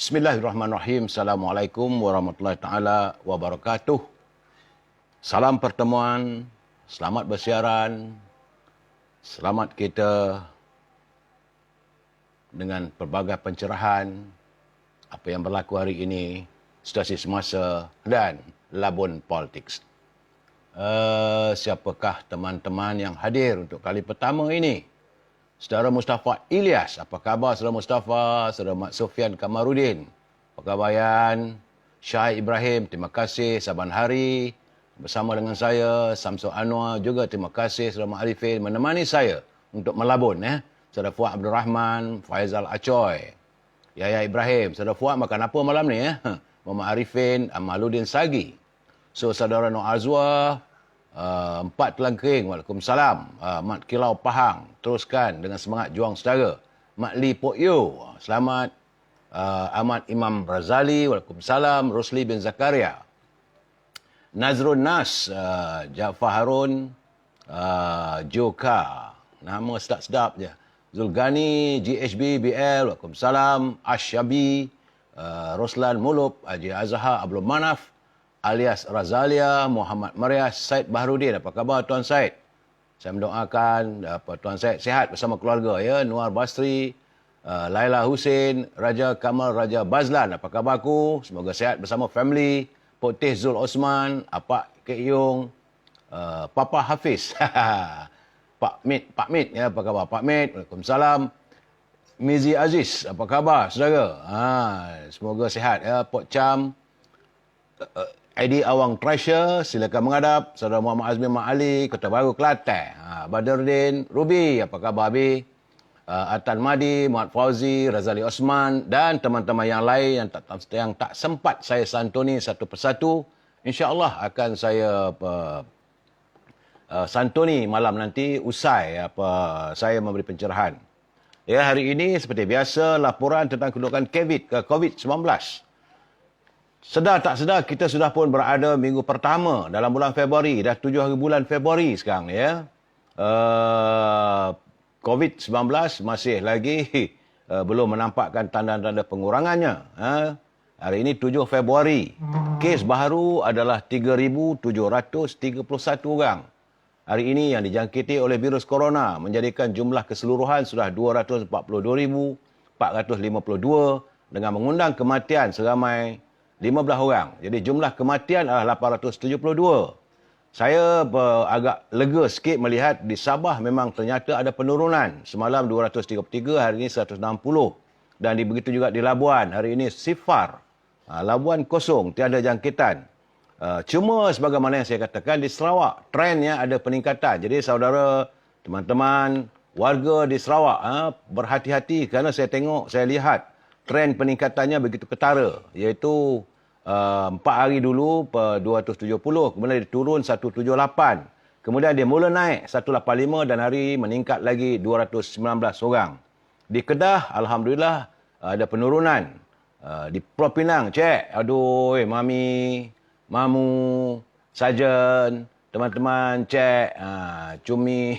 Bismillahirrahmanirrahim. Assalamualaikum warahmatullahi taala wabarakatuh. Salam pertemuan, selamat bersiaran, selamat kita dengan pelbagai pencerahan apa yang berlaku hari ini, situasi semasa dan labun politik. Siapakah teman-teman yang hadir untuk kali pertama ini? Saudara Mustafa Ilyas, apa khabar Saudara Mustafa? Saudara Mat Sofian Kamarudin, apa khabar Yan? Syah Ibrahim, terima kasih. Saban hari bersama dengan saya, Samsul Anwar juga terima kasih. Saudara Mat Arifin menemani saya untuk melabun. Saudara Fuad Abdul Rahman, Faizal Acoy, Yahya Ibrahim. Saudara Fuad makan apa malam ni? Muhammad Arifin, Amaluddin Sagi. So, Saudara Nur Azwar, Empat Telangkering, Waalaikumsalam. Mat Kilau Pahang, teruskan dengan semangat juang saudara. Mat Lee Pok Yo, selamat. Ahmad Imam Razali, Waalaikumsalam. Rosli bin Zakaria. Nazrul Nas, Jafar Harun, Joka, nama sedap-sedap je. Zulgani, GHB, BL, Waalaikumsalam. Asyabi, Roslan Muluk, Haji Azhar, Abdul Manaf, alias Razalia, Muhammad Marias, Said Baharudin. Apa khabar Tuan Said? Saya mendoakan Tuan Said sihat bersama keluarga ya. Nuar Basri, Laila Hussein, Raja Kamal, Raja Bazlan. Apa khabar aku? Semoga sihat bersama family. Potih Zul Osman, Apak Kek Yung, Papa Hafiz. Pak Mit ya, apa khabar Pak Mit? Waalaikumsalam. Mizi Aziz, apa khabar saudara? Semoga sihat ya. Pok Cham, ID Awang Treasure, silakan menghadap. Saudara Muhammad Azmi Mak Ali, Kota Baru, Kelantan. Badruddin Ruby, apa khabar Abi? Atan Madi, Muhammad Fauzi, Razali Osman dan teman-teman yang lain yang tak sempat saya santuni satu persatu. InsyaAllah akan saya santuni malam nanti usai saya memberi pencerahan. Ya, hari ini seperti biasa laporan tentang kedudukan COVID-19. Sedar tak sedar kita sudah pun berada minggu pertama dalam bulan Februari. Dah 7 hari bulan Februari sekarang ya. COVID-19 masih lagi belum menampakkan tanda-tanda pengurangannya. Hari ini 7 Februari. Kes baru adalah 3,731 orang. Hari ini yang dijangkiti oleh virus corona menjadikan jumlah keseluruhan sudah 242,452 dengan mengundang kematian seramai 15 orang. Jadi jumlah kematian adalah 872. Saya agak lega sikit melihat di Sabah memang ternyata ada penurunan. Semalam 233, hari ini 160. Dan begitu juga di Labuan. Hari ini sifar. Labuan kosong, tiada jangkitan. Cuma sebagaimana yang saya katakan di Sarawak, trendnya ada peningkatan. Jadi saudara, teman-teman, warga di Sarawak berhati-hati kerana saya lihat trend peningkatannya begitu ketara, iaitu 4 hari dulu 270, kemudian dia turun 178, kemudian dia mula naik 185 dan hari meningkat lagi 219 orang. Di Kedah, Alhamdulillah ada penurunan. Di Pulau Pinang, cek, aduh, Mami, Mamu, Sajen, teman-teman, cek, Cumi.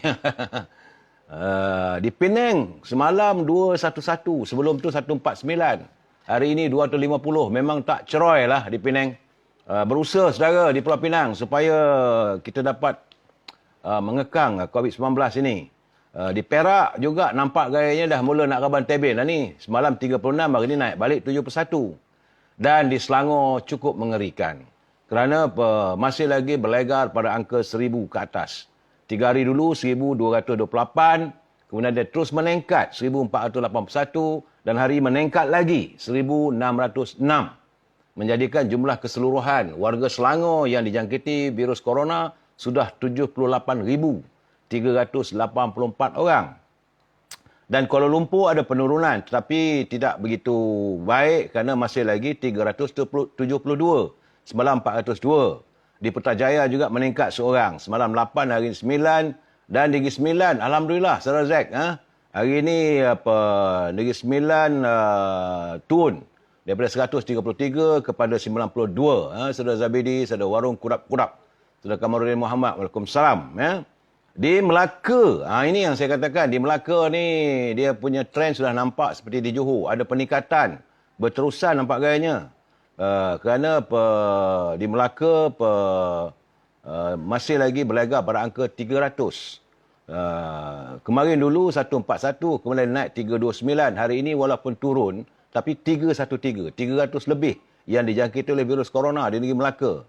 Di Penang semalam 211, sebelum tu 149. Hari ini 250. Memang tak ceroy lah di Penang. Berusaha saudara di Pulau Pinang supaya kita dapat mengekang COVID-19 ini. Di Perak juga nampak gayanya dah mula nak raban tebel lah ni. Semalam 36, hari ini naik balik 71. Dan di Selangor cukup mengerikan. Kerana masih lagi berlegar pada angka 1,000 ke atas. 3 hari dulu 1,228, kemudian dia terus meningkat 1,481 dan hari meningkat lagi 1,606. Menjadikan jumlah keseluruhan warga Selangor yang dijangkiti virus corona sudah 78,384 orang. Dan Kuala Lumpur ada penurunan tetapi tidak begitu baik kerana masih lagi 372. Semalam 402. Di Putrajaya juga meningkat seorang. Semalam 8, hari ini 9. Dan Negeri Sembilan, Alhamdulillah, Saudara Zack. Hari ini Negeri Sembilan turun daripada 133 kepada 92. Saudara Zabidi, Saudara Warung Kurap-Kurap. Saudara Kamarudin Muhammad, Waalaikumsalam. Di Melaka, ini yang saya katakan. Di Melaka ni, dia punya trend sudah nampak seperti di Johor. Ada peningkatan berterusan nampak gayanya. Kerana di Melaka masih lagi berlaga pada angka 300. Kemarin dulu 141, kemudian naik 329. Hari ini walaupun turun, tapi 313, 300 lebih yang dijangkiti oleh virus corona di negeri Melaka.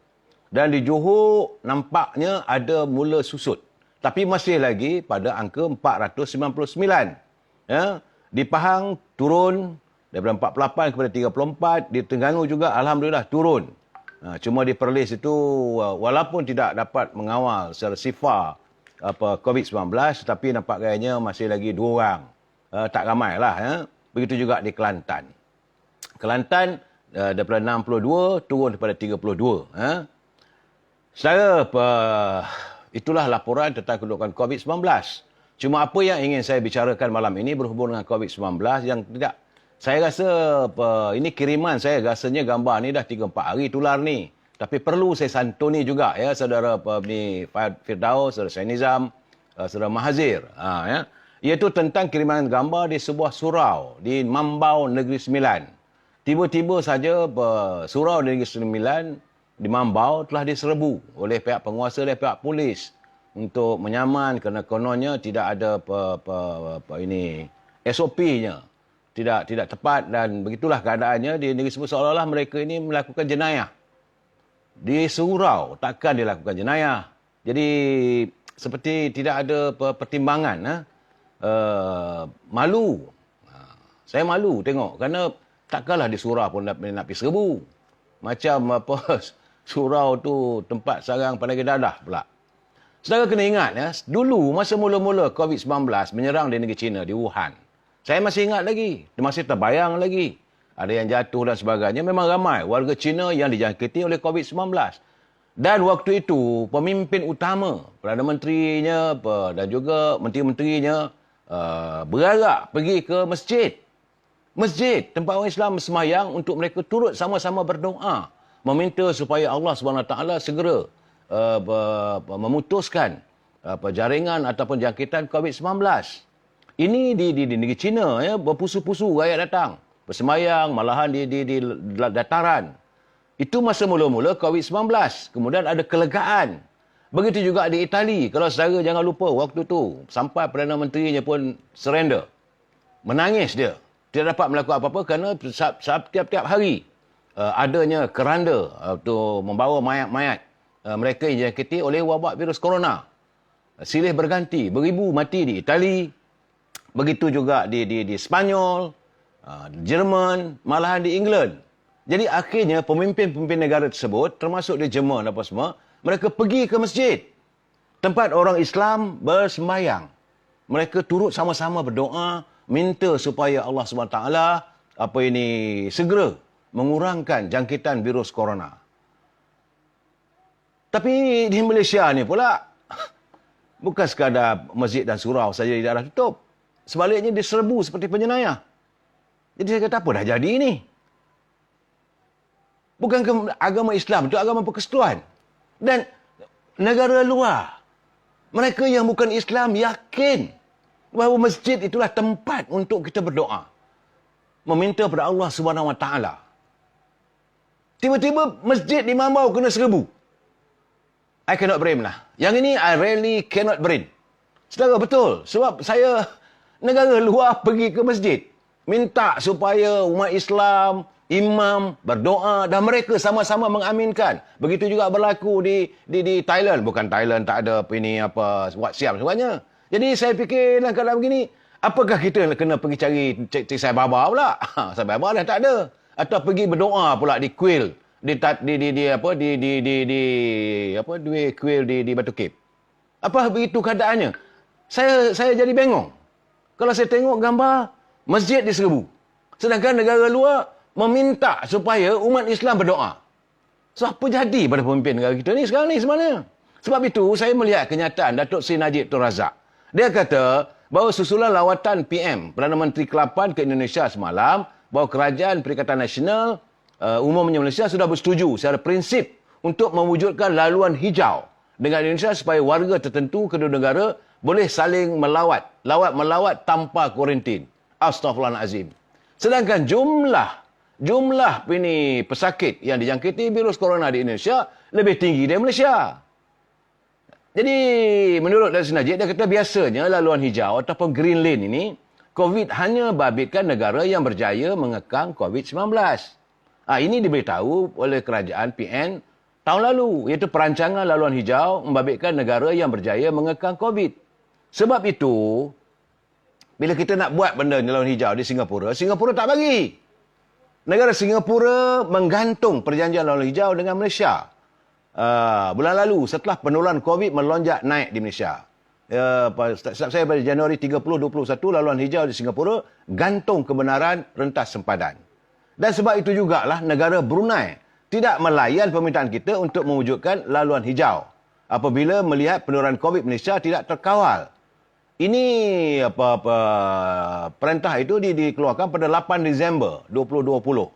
Dan di Johor nampaknya ada mula susut. Tapi masih lagi pada angka 499. Ya. Di Pahang turun daripada 48 kepada 34. Di Terengganu juga Alhamdulillah turun. Cuma di Perlis itu walaupun tidak dapat mengawal secara sifar COVID-19, tapi nampak gayanya masih lagi 2 orang. Tak ramai lah. Ya. Begitu juga di Kelantan. Kelantan daripada 62 turun daripada 32. Ya. Saudara, itulah laporan tentang kedudukan COVID-19. Cuma apa yang ingin saya bicarakan malam ini berhubung dengan COVID-19 yang tidak. Saya rasa ini kiriman saya, rasanya gambar ni dah 3-4 hari tular ni. Tapi perlu saya santuni juga ya saudara ni Firdaus, saudara Sainizam, saudara Mahazir. Ya. Iaitu tentang kiriman gambar di sebuah surau di Mambau Negeri Sembilan. Tiba-tiba saja surau di Negeri Sembilan di Mambau telah diserbu oleh pihak penguasa dan pihak polis untuk menyaman kerana kononnya tidak ada SOP-nya. Tidak tepat dan begitulah keadaannya di negeri tersebut seolah-olah mereka ini melakukan jenayah. Di surau takkan dilakukan jenayah. Jadi seperti tidak ada pertimbangan. Malu. Saya malu tengok kerana takkanlah di surau pun nak pergi serbu. Macam surau tu tempat sarang pandai dadah pula. Saudara kena ingat ya, dulu masa mula-mula COVID-19 menyerang di negeri China, di Wuhan. Saya masih ingat lagi, masih terbayang lagi. Ada yang jatuh dan sebagainya. Memang ramai warga China yang dijangkiti oleh COVID-19. Dan waktu itu, pemimpin utama, Perdana Menterinya dan juga menteri-menterinya bergerak pergi ke masjid. Masjid, tempat orang Islam sembahyang untuk mereka turut sama-sama berdoa. Meminta supaya Allah SWT segera memutuskan jaringan ataupun jangkitan COVID-19. Ini di negeri China, ya, berpusu-pusu rakyat datang. Bersemayang, malahan di dataran. Itu masa mula-mula COVID-19. Kemudian ada kelegaan. Begitu juga di Itali. Kalau saudara jangan lupa, waktu tu sampai Perdana Menterinya pun surrender. Menangis dia. Tidak dapat melakukan apa-apa kerana tiap-tiap hari adanya keranda untuk membawa mayat-mayat mereka yang dijangkiti oleh wabak virus corona. Silih berganti, beribu mati di Itali, begitu juga di Spanyol, Jerman, malahan di England. Jadi akhirnya pemimpin-pemimpin negara tersebut, termasuk di Jerman apa semua, mereka pergi ke masjid, tempat orang Islam bersembahyang. Mereka turut sama-sama berdoa, minta supaya Allah SWT segera mengurangkan jangkitan virus corona. Tapi di Malaysia ni pula, bukan sekadar masjid dan surau saja tidak dah tutup. Sebaliknya diserbu seperti penjenayah. Jadi saya kata, apa dah jadi ini? Bukankah agama Islam itu agama persekutuan? Dan negara luar, mereka yang bukan Islam yakin bahawa masjid itulah tempat untuk kita berdoa. Meminta kepada Allah SWT. Tiba-tiba masjid di Mambau kena serbu. I cannot blame lah. Yang ini I really cannot blame. Saudara, betul. Sebab saya negara luar pergi ke masjid. Minta supaya umat Islam, imam berdoa dan mereka sama-sama mengaminkan. Begitu juga berlaku di Thailand. Bukan Thailand tak ada WhatsApp sebenarnya. Jadi saya fikir dalam keadaan begini, apakah kita kena pergi cari Sai Baba pula? Sai Baba dah tak ada. Atau pergi berdoa pula di kuil di kuil di Batu Cape. Apa begitu keadaannya? Saya jadi bengong. Kalau saya tengok gambar masjid diserbu. Sedangkan negara luar meminta supaya umat Islam berdoa. So apa jadi pada pemimpin negara kita ni sekarang ni sebenarnya? Sebab itu saya melihat kenyataan Datuk Seri Najib Tun Razak. Dia kata bahawa susulan lawatan PM Perdana Menteri ke-8 ke Indonesia semalam, bahawa Kerajaan Perikatan Nasional umumnya Malaysia sudah bersetuju secara prinsip untuk mewujudkan laluan hijau dengan Indonesia supaya warga tertentu kedua negara boleh saling melawat tanpa kuarantin. Astaghfirullahalazim. Sedangkan jumlah jumlah ini pesakit yang dijangkiti virus corona di Indonesia lebih tinggi dari Malaysia. Jadi, menurut Datuk Seri Najib, dia kata biasanya laluan hijau ataupun green lane ini, COVID hanya babitkan negara yang berjaya mengekang COVID-19. Ini diberitahu oleh kerajaan PN tahun lalu, iaitu perancangan laluan hijau membabitkan negara yang berjaya mengekang COVID. Sebab itu, bila kita nak buat benda laluan hijau di Singapura, Singapura tak bagi. Negara Singapura menggantung perjanjian laluan hijau dengan Malaysia. Bulan lalu, setelah penularan COVID melonjak naik di Malaysia. Setiap saya pada Januari 30, 21, laluan hijau di Singapura gantung kebenaran rentas sempadan. Dan sebab itu jugalah negara Brunei tidak melayan permintaan kita untuk mewujudkan laluan hijau apabila melihat penularan COVID Malaysia tidak terkawal. Ini perintah itu dikeluarkan pada 8 Disember 2020.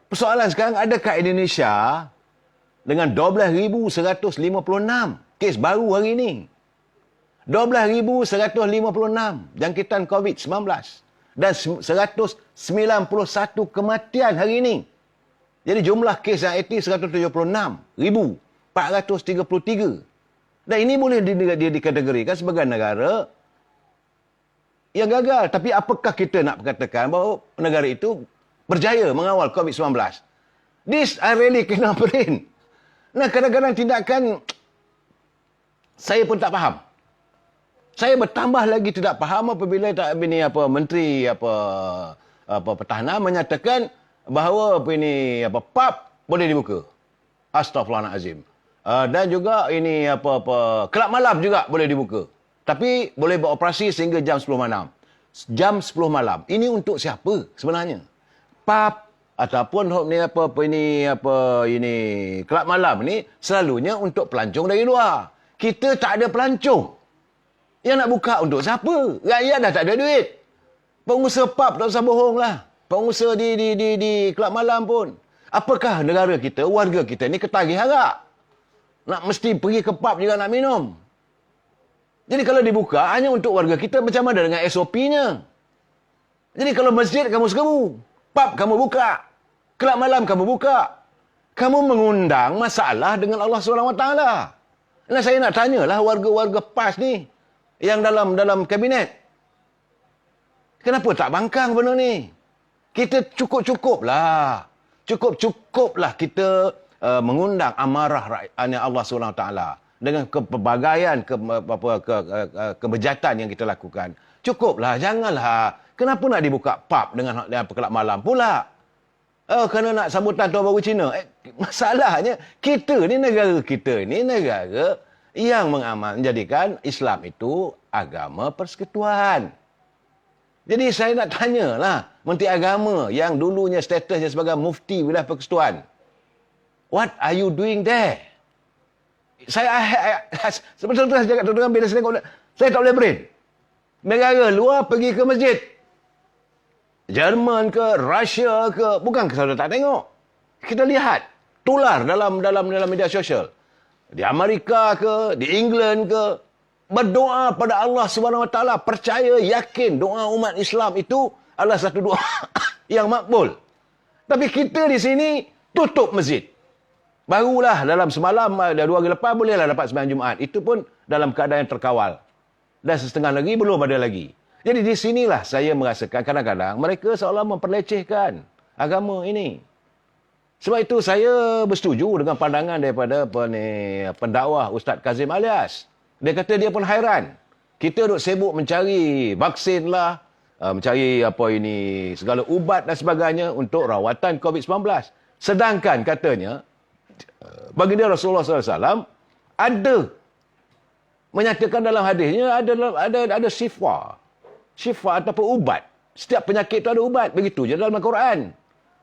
Persoalan sekarang, adakah Indonesia dengan 12,156 kes baru hari ini? 12,156 jangkitan COVID-19 dan 191 kematian hari ini. Jadi jumlah kes yang aktif 176,433. Dan ini boleh dikategorikan sebagai negara yang gagal. Tapi apakah kita nak katakan bahawa negara itu berjaya mengawal COVID-19? This I really cannot brain. Nah, kadang-kadang tindakan saya pun tak faham. Saya bertambah lagi tidak faham apabila Menteri Pertahanan menyatakan bahawa pub boleh dibuka. Astaghfirullahalazim. Dan juga kelab malam juga boleh dibuka. Tapi boleh beroperasi sehingga jam 10 malam. Jam 10 malam. Ini untuk siapa sebenarnya? Pub ataupun kelab malam ni selalunya untuk pelancong dari luar. Kita tak ada pelancong. Yang nak buka untuk siapa? Rakyat dah tak ada duit. Pengusaha pub tak usah bohong lah. Pengusaha di kelab malam pun. Apakah negara kita, warga kita ni ketagih harap? Nak mesti pergi ke pub juga nak minum. Jadi kalau dibuka, hanya untuk warga kita macam mana dengan SOP-nya? Jadi kalau masjid kamu serbu, pub kamu buka, kelab malam kamu buka, kamu mengundang masalah dengan Allah SWT. Nah, saya nak tanyalah warga-warga PAS ni, yang dalam kabinet. Kenapa tak bangkang benda ni? Kita cukup-cukuplah. Cukup-cukuplah kita mengundang amarah Allah SWT dengan kepelbagaian kebejatan yang kita lakukan. Cukuplah, janganlah. Kenapa nak dibuka pub dengan kelab malam pula? Kerana nak sambutan Tahun Baru Cina. Masalahnya, negara kita ni negara yang menjadikan Islam itu agama persekutuan. Jadi saya nak tanyalah Menteri Agama yang dulunya statusnya sebagai mufti wilayah persekutuan. What are you doing there? Sebenarnya saya cakap terus bila saya tak boleh brain. Negara luar pergi ke masjid. Jerman ke, Rusia ke, bukan kita tak tengok. Kita lihat tular dalam media sosial. Di Amerika ke, di England ke, berdoa pada Allah SWT, percaya, yakin doa umat Islam itu adalah satu doa yang makbul. Tapi kita di sini tutup masjid. Barulah dalam semalam, 2 hari lepas, bolehlah dapat sembahyang Jumaat. Itu pun dalam keadaan yang terkawal. Dan setengah lagi, belum ada lagi. Jadi di sinilah saya merasakan kadang-kadang mereka seolah memperlecehkan agama ini. Sebab itu saya bersetuju dengan pandangan daripada pendakwah Ustaz Kazim Alias. Dia kata dia pun hairan. Kita duk sibuk mencari vaksin lah, mencari segala ubat dan sebagainya untuk rawatan COVID-19. Sedangkan katanya, baginda Rasulullah SAW ada menyatakan dalam hadisnya ada syifa ataupun ubat. Setiap penyakit itu ada ubat. Begitu je dalam Al-Quran.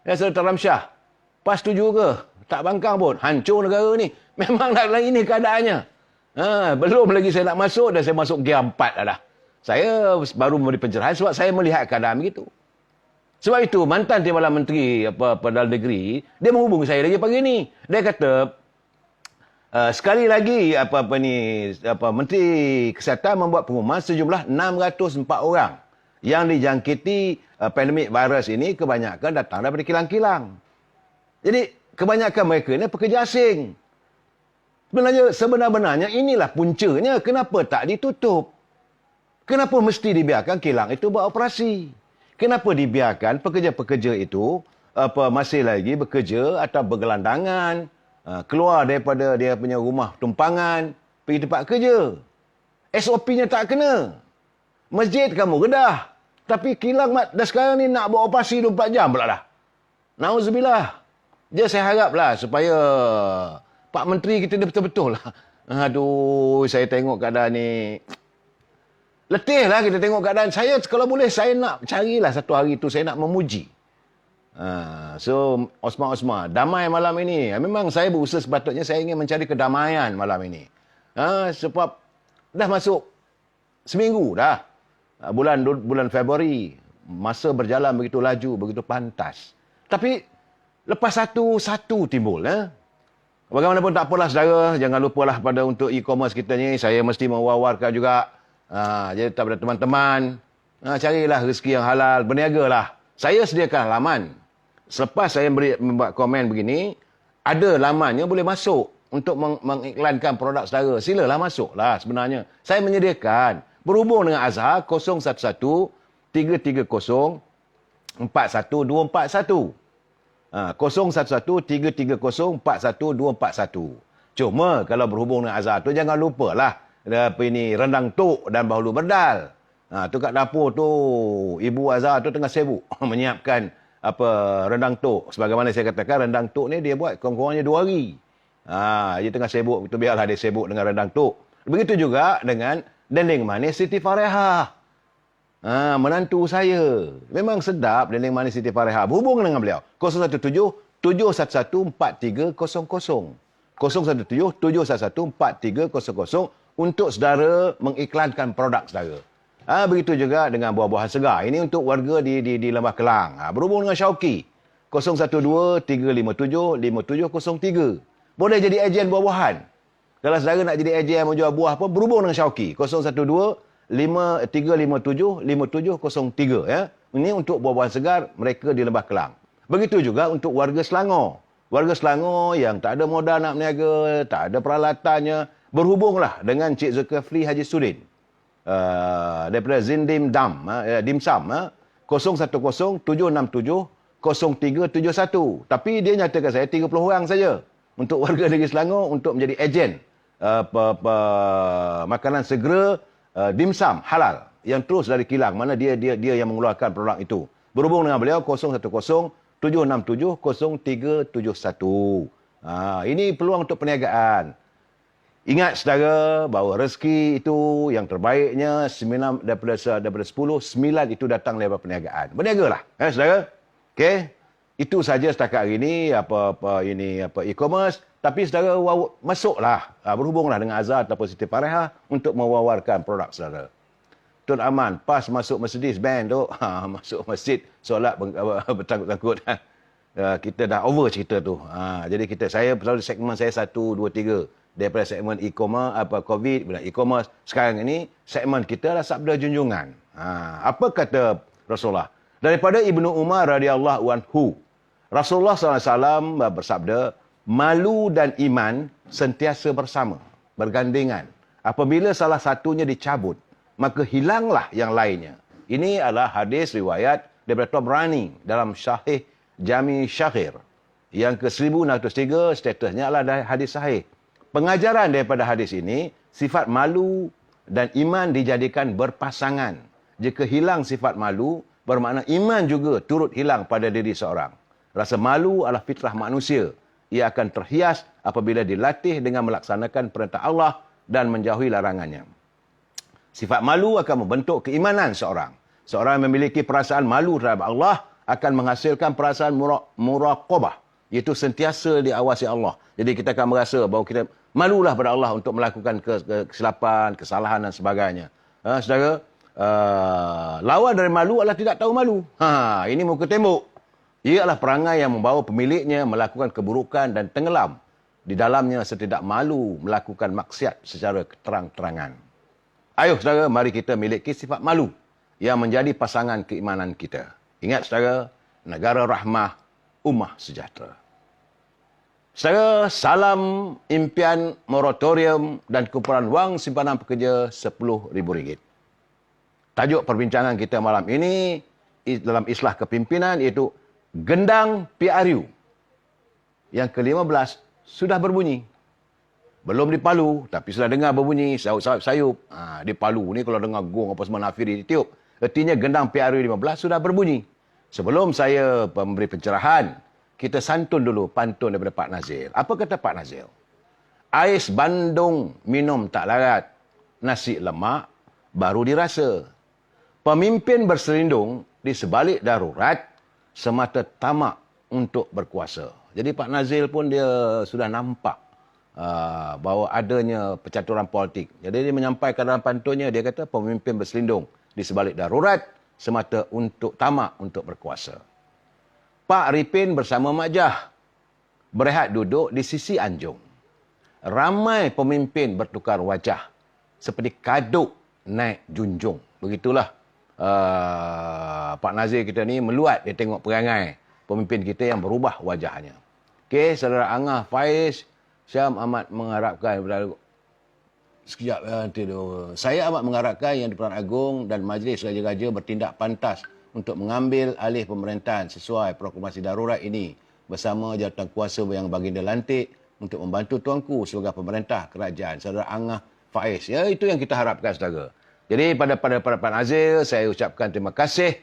Ya, Saudara Ramsyah, PAS setuju ke? Tak bangkang pun. Hancur negara ni. Memang dalam ini keadaannya. Belum lagi saya nak masuk dan saya masuk gear 4 dah. Saya baru memberi pencerahan sebab saya melihat keadaan begitu. Sebab itu mantan Timbalan Menteri Dalam Negeri, dia menghubungi saya lagi pagi ni. Dia kata, sekali lagi Menteri Kesihatan membuat pengumuman sejumlah 604 orang yang dijangkiti pandemik virus ini kebanyakan datang daripada kilang-kilang. Jadi kebanyakan mereka ni pekerja asing. Sebenarnya inilah puncanya. Kenapa tak ditutup? Kenapa mesti dibiarkan kilang itu buat operasi? Kenapa dibiarkan pekerja-pekerja itu masih lagi bekerja atau bergelandangan, keluar daripada dia punya rumah tumpangan, pergi tempat kerja? SOP-nya tak kena. Masjid kamu redah. Tapi kilang dah sekarang ni nak buat operasi 24 jam pula dah. Nauzubillah. Dia saya haraplah supaya Pak Menteri kita dia betul-betul lah. Aduh, saya tengok keadaan ni. Letih lah kita tengok keadaan. Saya kalau boleh saya nak carilah satu hari tu saya nak memuji. So Osman, damai malam ini. Memang saya berusaha sepatutnya saya ingin mencari kedamaian malam ini. Sebab dah masuk seminggu dah. Bulan Februari. Masa berjalan begitu laju, begitu pantas. Tapi lepas satu timbul. Bagaimanapun tak apalah saudara. Jangan lupalah pada untuk e-commerce kita ni. Saya mesti mewawarkan juga. Jadi kepada teman-teman, carilah rezeki yang halal, berniagalah. Saya sediakan laman. Selepas saya membuat komen begini, ada lamannya boleh masuk untuk mengiklankan produk saudara. Silalah masuklah sebenarnya. Saya menyediakan. Berhubung dengan Azhar 011 330 41241. 011 330 41241. Cuma kalau berhubung dengan Azhar tu jangan lupalah rendang tok dan bahulu berdal. Tu kat dapur tu Ibu Azhar tu tengah sibuk menyiapkan rendang tok. Sebagaimana saya katakan rendang tok ni dia buat kurang-kurangnya 2 hari. Dia tengah sibuk, itu biarlah dia sibuk dengan rendang tok. Begitu juga dengan dendeng manis Siti Farehah. Menantu saya. Memang sedap dendeng manis Siti Farehah. Berhubung dengan beliau. 017 711 4300. 017 711 4300 untuk saudara mengiklankan produk saudara. Begitu juga dengan buah-buahan segar. Ini untuk warga di Lembah Kelang. Berhubung dengan Syauqi. 012 357 5703. Boleh jadi ejen buah-buahan. Kalau saudara nak jadi ejen menjual buah apa, berhubung dengan Syauqi. 012 357 5703. Ya. Ini untuk buah-buahan segar mereka di Lembah Kelang. Begitu juga untuk warga Selangor. Warga Selangor yang tak ada modal nak berniaga, tak ada peralatannya, berhubunglah dengan Cik Zulkifli Haji Sudin. Daripada Zindim Dimsum. 010 767 0371. Tapi dia nyatakan saya 30 orang saja untuk warga negeri Selangor untuk menjadi ejen makanan segera dimsum halal yang terus dari kilang, mana dia yang mengeluarkan produk itu. Berhubung dengan beliau 010 767 0371. Ini peluang untuk perniagaan. Ingat saudara bahawa rezeki itu yang terbaiknya daripada 10, 9 itu datang daripada perniagaan. Berniagalah, saudara. Okey. Itu saja setakat hari ini e-commerce, tapi saudara masuklah, berhubunglah dengan Azhar ataupun Siti Farehah untuk mewawarkan produk saudara. Tun Aman, pas masuk Mercedes Benz tu, masuk masjid, solat bertangkut-tangkut. Kita dah over cerita tu. Jadi saya selalu segmen saya 1, 2, 3. Daripada segmen e-commerce, COVID, kemudian e-commerce. Sekarang ini, segmen kita adalah sabda junjungan. Apa kata Rasulullah? Daripada Ibnu Umar radhiyallahu anhu, Rasulullah SAW bersabda, malu dan iman sentiasa bersama, bergandengan. Apabila salah satunya dicabut, maka hilanglah yang lainnya. Ini adalah hadis riwayat daripada Tabrani dalam Sahih Jami Syakhir. Yang ke-1603 statusnya adalah hadis sahih. Pengajaran daripada hadis ini, sifat malu dan iman dijadikan berpasangan. Jika hilang sifat malu, bermakna iman juga turut hilang pada diri seorang. Rasa malu adalah fitrah manusia. Ia akan terhias apabila dilatih dengan melaksanakan perintah Allah dan menjauhi larangannya. Sifat malu akan membentuk keimanan seorang. Seorang yang memiliki perasaan malu terhadap Allah akan menghasilkan perasaan muraqabah, iaitu sentiasa diawasi Allah. Jadi kita akan merasa bahawa kita malulah pada Allah untuk melakukan kesilapan, kesalahan dan sebagainya. Saudara, lawan dari malu adalah tidak tahu malu. Ini muka tembok. Ia adalah perangai yang membawa pemiliknya melakukan keburukan dan tenggelam di dalamnya setidak malu melakukan maksiat secara terang-terangan. Ayuh saudara, mari kita miliki sifat malu. yang menjadi pasangan keimanan kita. Ingat saudara, negara rahmah, ummah sejahtera. Saudara, salam impian moratorium dan kumpulan wang simpanan pekerja RM10,000. Tajuk perbincangan kita malam ini dalam islah kepimpinan iaitu gendang PRU. Yang ke-15 sudah berbunyi. Belum di Palu, tapi sudah dengar berbunyi sayup-sayup. Di Palu ni kalau dengar gong apa semua nafiri ditiup. Artinya gendang PRU 15 sudah berbunyi. Sebelum saya memberi pencerahan, kita santun dulu pantun daripada Pak Nazil. Apa kata Pak Nazil? Ais bandung minum tak larat, nasi lemak baru dirasa. Pemimpin berselindung di sebalik darurat semata tamak untuk berkuasa. Jadi Pak Nazil pun dia sudah nampak bahawa adanya percaturan politik. Jadi dia menyampaikan dalam pantunnya, dia kata pemimpin berselindung di sebalik darurat semata untuk tamak untuk berkuasa. Pak Ripin bersama Mak Jah berehat duduk di sisi anjung. Ramai pemimpin bertukar wajah seperti kaduk naik junjung. Begitulah Pak Nazir kita ni meluat dia tengok perangai pemimpin kita yang berubah wajahnya. Okey, saudara Angah Faiz, Syam amat mengharapkan sekejap nanti tu. Saya amat mengharapkan Yang di-Pertuan Agong dan Majlis Raja-Raja bertindak pantas untuk mengambil alih pemerintahan sesuai proklamasi darurat ini bersama jawatan kuasa yang baginda lantik untuk membantu tuanku sebagai pemerintah kerajaan. Saudara Angah Faiz. Ya, itu yang kita harapkan, saudara. Jadi pada Pak Nazir, saya ucapkan terima kasih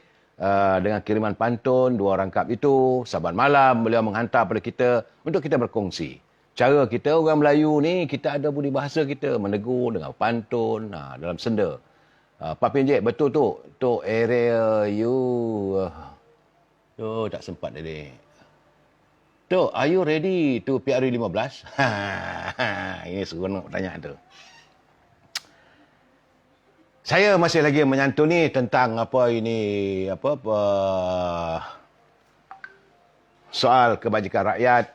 dengan kiriman pantun 2 rangkap itu. Saban malam beliau menghantar pada kita untuk kita berkongsi. Cara kita orang Melayu ni, kita ada budi bahasa kita menegur dengan pantun dalam senda. Pak Pinjek, betul tu. Tu area you. Tu tak sempat tadi. Tu, are you ready to PRU 15? Ini seronok pertanyaan tu. Saya masih lagi menyantuni tentang soal kebajikan rakyat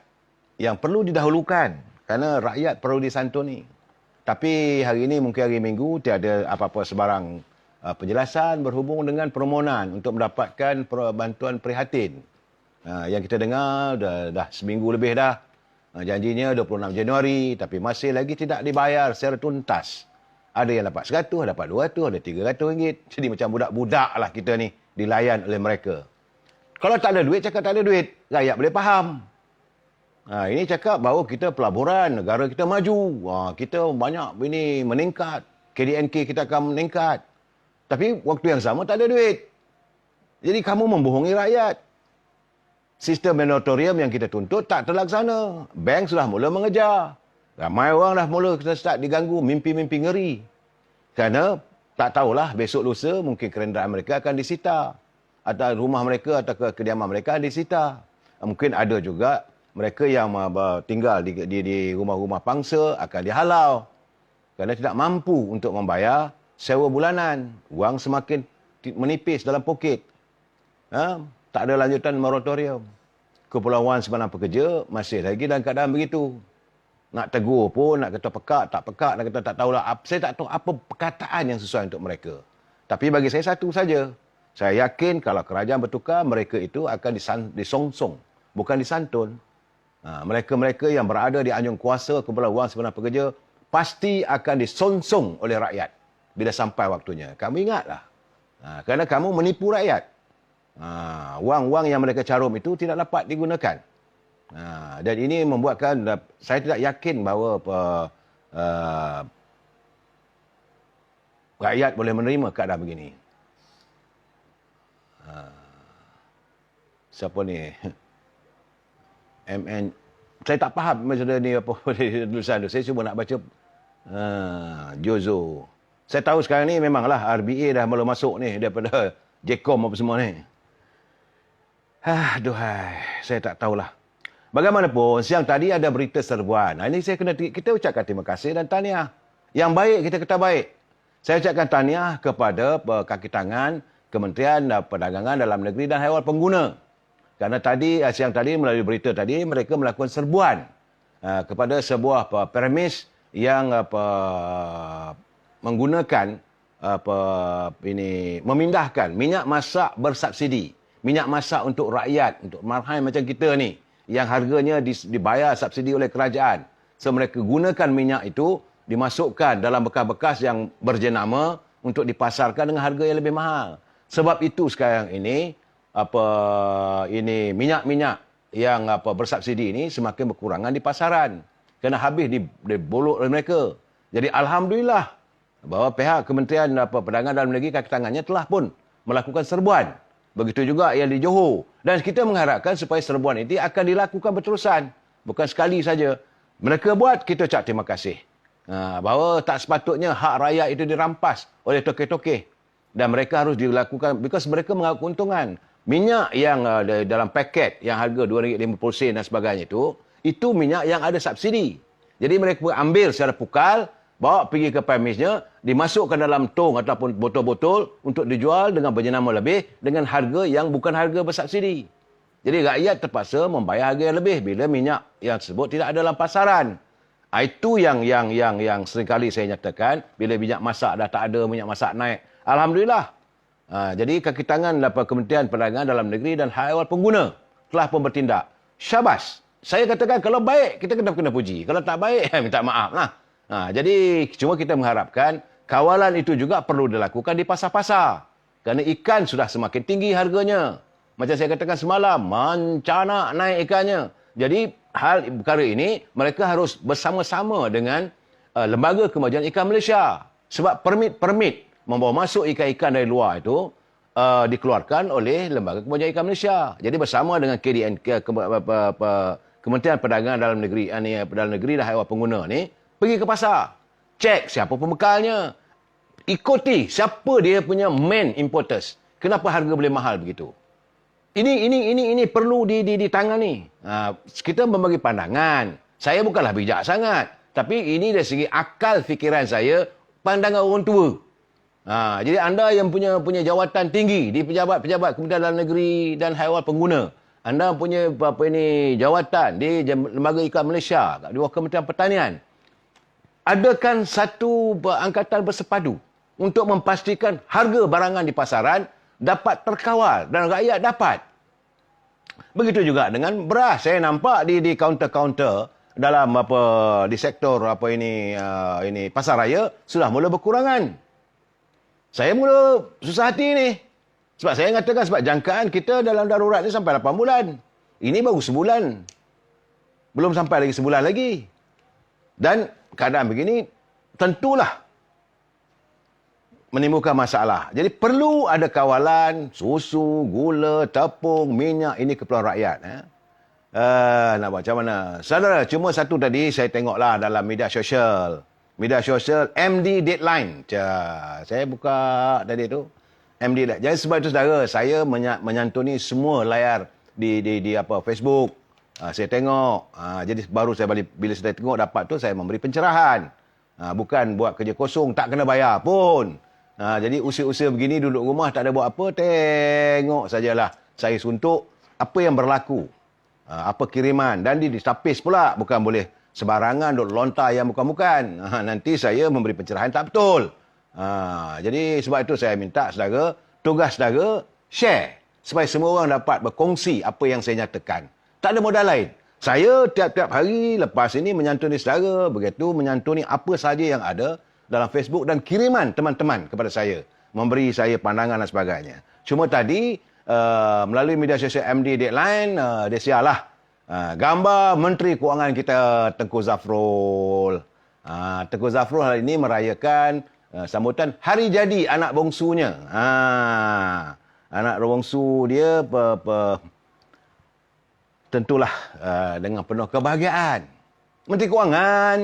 yang perlu didahulukan kerana rakyat perlu disantuni. Tapi hari ini mungkin hari Minggu tiada apa-apa sebarang penjelasan berhubung dengan permohonan untuk mendapatkan bantuan prihatin. Yang kita dengar dah seminggu lebih dah. Janjinya 26 Januari tapi masih lagi tidak dibayar secara tuntas. Ada yang dapat 100, dapat 200, ada 300 ringgit. Jadi macam budak-budak lah kita ni dilayan oleh mereka. Kalau tak ada duit, cakap tak ada duit. Rakyat boleh faham. Ini cakap bahawa kita pelaburan, negara kita maju. Kita banyak ini meningkat. KDNK kita akan meningkat. Tapi waktu yang sama tak ada duit. Jadi kamu membohongi rakyat. Sistem moratorium yang kita tuntut tak terlaksana. Bank sudah mula mengejar. Ramai orang dah mula start diganggu, mimpi-mimpi ngeri. Kerana tak tahulah besok lusa mungkin kenderaan mereka akan disita. Atau rumah mereka atau kediaman mereka disita. Mungkin ada juga mereka yang tinggal di rumah-rumah pangsa akan dihalau kerana tidak mampu untuk membayar sewa bulanan. Wang semakin menipis dalam poket. Tak ada lanjutan moratorium. Kumpulan wang simpanan pekerja masih lagi dalam keadaan begitu. Nak tegur pun, nak kata pekat, tak pekat, nak kata tak tahulah. Saya tak tahu apa perkataan yang sesuai untuk mereka. Tapi bagi saya satu saja. Saya yakin kalau kerajaan bertukar, mereka itu akan disongsong, bukan disantun. Mereka-mereka yang berada di anjung kuasa kumpulan wang simpanan pekerja pasti akan disongsong oleh rakyat bila sampai waktunya. Kamu ingatlah. Kerana kamu menipu rakyat. Wang-wang yang mereka carum itu tidak dapat digunakan. Dan ini membuatkan saya tidak yakin bahawa rakyat boleh menerima keadaan begini. Siapa ni? MN. Saya tak faham maksudnya ni apa tulisan tu. Saya cuma nak baca Jozo. Saya tahu sekarang ni memanglah RBA dah mula masuk ni daripada Jcom apa semua ni. Aduhai, saya tak tahulah. Bagaimanapun, siang tadi ada berita serbuan. Ini kita ucapkan terima kasih dan tahniah. Yang baik kita kata baik. Saya ucapkan tahniah kepada kaki tangan Kementerian Perdagangan Dalam Negeri dan Haiwan Pengguna. Kerana siang tadi melalui berita tadi mereka melakukan serbuan kepada sebuah premis yang menggunakan memindahkan minyak masak bersubsidi. Minyak masak untuk rakyat, untuk marhain macam kita ni, yang harganya dibayar subsidi oleh kerajaan. So mereka gunakan minyak itu, dimasukkan dalam bekas-bekas yang berjenama untuk dipasarkan dengan harga yang lebih mahal. Sebab itu sekarang ini minyak-minyak yang bersubsidi ini semakin berkurangan di pasaran. Kerana habis dibolok oleh mereka. Jadi alhamdulillah bahawa pihak Kementerian Perdagangan Dalam Negeri kaki tangannya telah pun melakukan serbuan. Begitu juga yang di Johor. Dan kita mengharapkan supaya serbuan ini akan dilakukan berterusan. Bukan sekali saja. Mereka buat, kita ucap terima kasih. Bahawa tak sepatutnya hak rakyat itu dirampas oleh tokeh-tokeh. Dan mereka harus dilakukan, because mereka mengaku keuntungan. Minyak yang dalam paket yang harga RM2.50 dan sebagainya itu minyak yang ada subsidi. Jadi mereka ambil secara pukal, bawa pergi ke premisnya, dimasukkan dalam tong ataupun botol-botol untuk dijual dengan berjenama lebih dengan harga yang bukan harga bersubsidi. Jadi rakyat terpaksa membayar harga yang lebih bila minyak yang tersebut tidak ada dalam pasaran. Itu yang seringkali saya nyatakan, bila minyak masak dah tak ada, minyak masak naik. Alhamdulillah. Jadi kaki tangan Kementerian Perdagangan Dalam Negeri dan hak ehwal pengguna telah pun bertindak. Syabas. Saya katakan kalau baik, kita kena puji. Kalau tak baik, minta maaf lah. Jadi cuma kita mengharapkan kawalan itu juga perlu dilakukan di pasar-pasar. Kerana ikan sudah semakin tinggi harganya. Macam saya katakan semalam, mencanak naik ikannya. Jadi perkara ini mereka harus bersama-sama dengan Lembaga Kemajuan Ikan Malaysia. Sebab permit membawa masuk ikan-ikan dari luar itu dikeluarkan oleh Lembaga Kemajuan Ikan Malaysia. Jadi bersama dengan KDN, Kementerian Perdagangan Dalam Negeri dan hak ehwal pengguna ni, pergi ke pasar. Cek siapa pembekalnya. Ikuti siapa dia punya main importers. Kenapa harga boleh mahal begitu? Ini perlu ditangani. Kita membagi pandangan. Saya bukanlah bijak sangat. Tapi ini dari segi akal fikiran saya, pandangan orang tua. Jadi anda yang punya jawatan tinggi di pejabat-pejabat Kementerian Dalam Negeri dan hak ehwal pengguna. Anda punya jawatan di Lembaga Ikan Malaysia, di bawah Kementerian Pertanian. Adakan satu angkatan bersepadu untuk memastikan harga barangan di pasaran dapat terkawal dan rakyat dapat. Begitu juga dengan beras. Saya nampak di kaunter-kaunter dalam di sektor pasar raya sudah mula berkurangan. Saya mula susah hati ni. Sebab saya mengatakan sebab jangkaan kita dalam darurat ni sampai 8 bulan. Ini baru sebulan. Belum sampai lagi sebulan lagi. Dan keadaan begini tentulah menimbulkan masalah. Jadi perlu ada kawalan susu, gula, tepung, minyak. Ini keperluan rakyat. Nak buat macam mana? Saudara, cuma satu tadi saya tengoklah dalam media sosial. Media sosial MD Deadline. Saya buka tadi tu. MD Deadline. Jadi sebab itu saudara, saya menyantuni semua layar di Facebook. Saya tengok. Jadi baru saya balik, bila saya tengok dapat tu, saya memberi pencerahan. Bukan buat kerja kosong, tak kena bayar pun. Jadi usia-usia begini duduk rumah tak ada buat apa, tengok sajalah. Saya suntuk apa yang berlaku. Apa kiriman. Dan ditapis pula. Bukan boleh sebarangan duk lontar yang bukan-bukan. Nanti saya memberi pencerahan tak betul. Jadi sebab itu saya minta saudara, tugas saudara, share. Supaya semua orang dapat berkongsi apa yang saya nyatakan. Tak ada modal lain. Saya tiap-tiap hari lepas ini menyantuni saudara, begitu menyantuni apa sahaja yang ada dalam Facebook dan kiriman teman-teman kepada saya. Memberi saya pandangan dan sebagainya. Cuma tadi, melalui media sosial MD Deadline, dia siarlah gambar Menteri Kewangan kita, Tengku Zafrul. Tengku Zafrul hari ini merayakan sambutan hari jadi anak bongsunya. Anak bongsu dia tentulah dengan penuh kebahagiaan. Menteri Kewangan.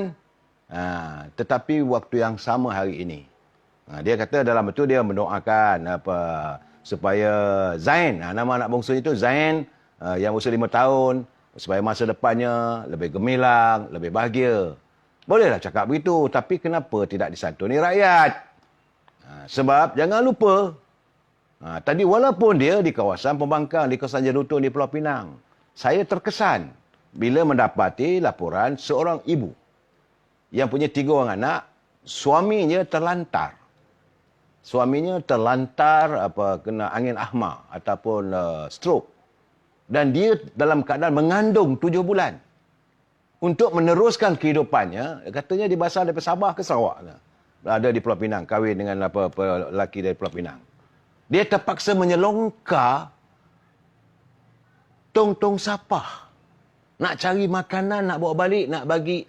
Tetapi waktu yang sama hari ini, dia kata dalam itu dia mendoakan supaya Zain, nama anak bongsunya itu Zain, yang usia 5 tahun, supaya masa depannya lebih gemilang, lebih bahagia. Bolehlah cakap begitu, tapi kenapa tidak disantuni rakyat? Sebab jangan lupa, tadi walaupun dia di kawasan pembangkang, di kawasan Jerutong di Pulau Pinang, saya terkesan bila mendapati laporan seorang ibu yang punya 3 orang anak, suaminya terlantar. suaminya terlantar kena angin ahma ataupun stroke. Dan dia dalam keadaan mengandung 7 bulan. Untuk meneruskan kehidupannya, katanya dibasar dari Sabah ke Sarawak. Ada di Pulau Pinang, kahwin dengan lelaki dari Pulau Pinang. Dia terpaksa menyelongkar tong-tong sapah. Nak cari makanan, nak bawa balik, nak bagi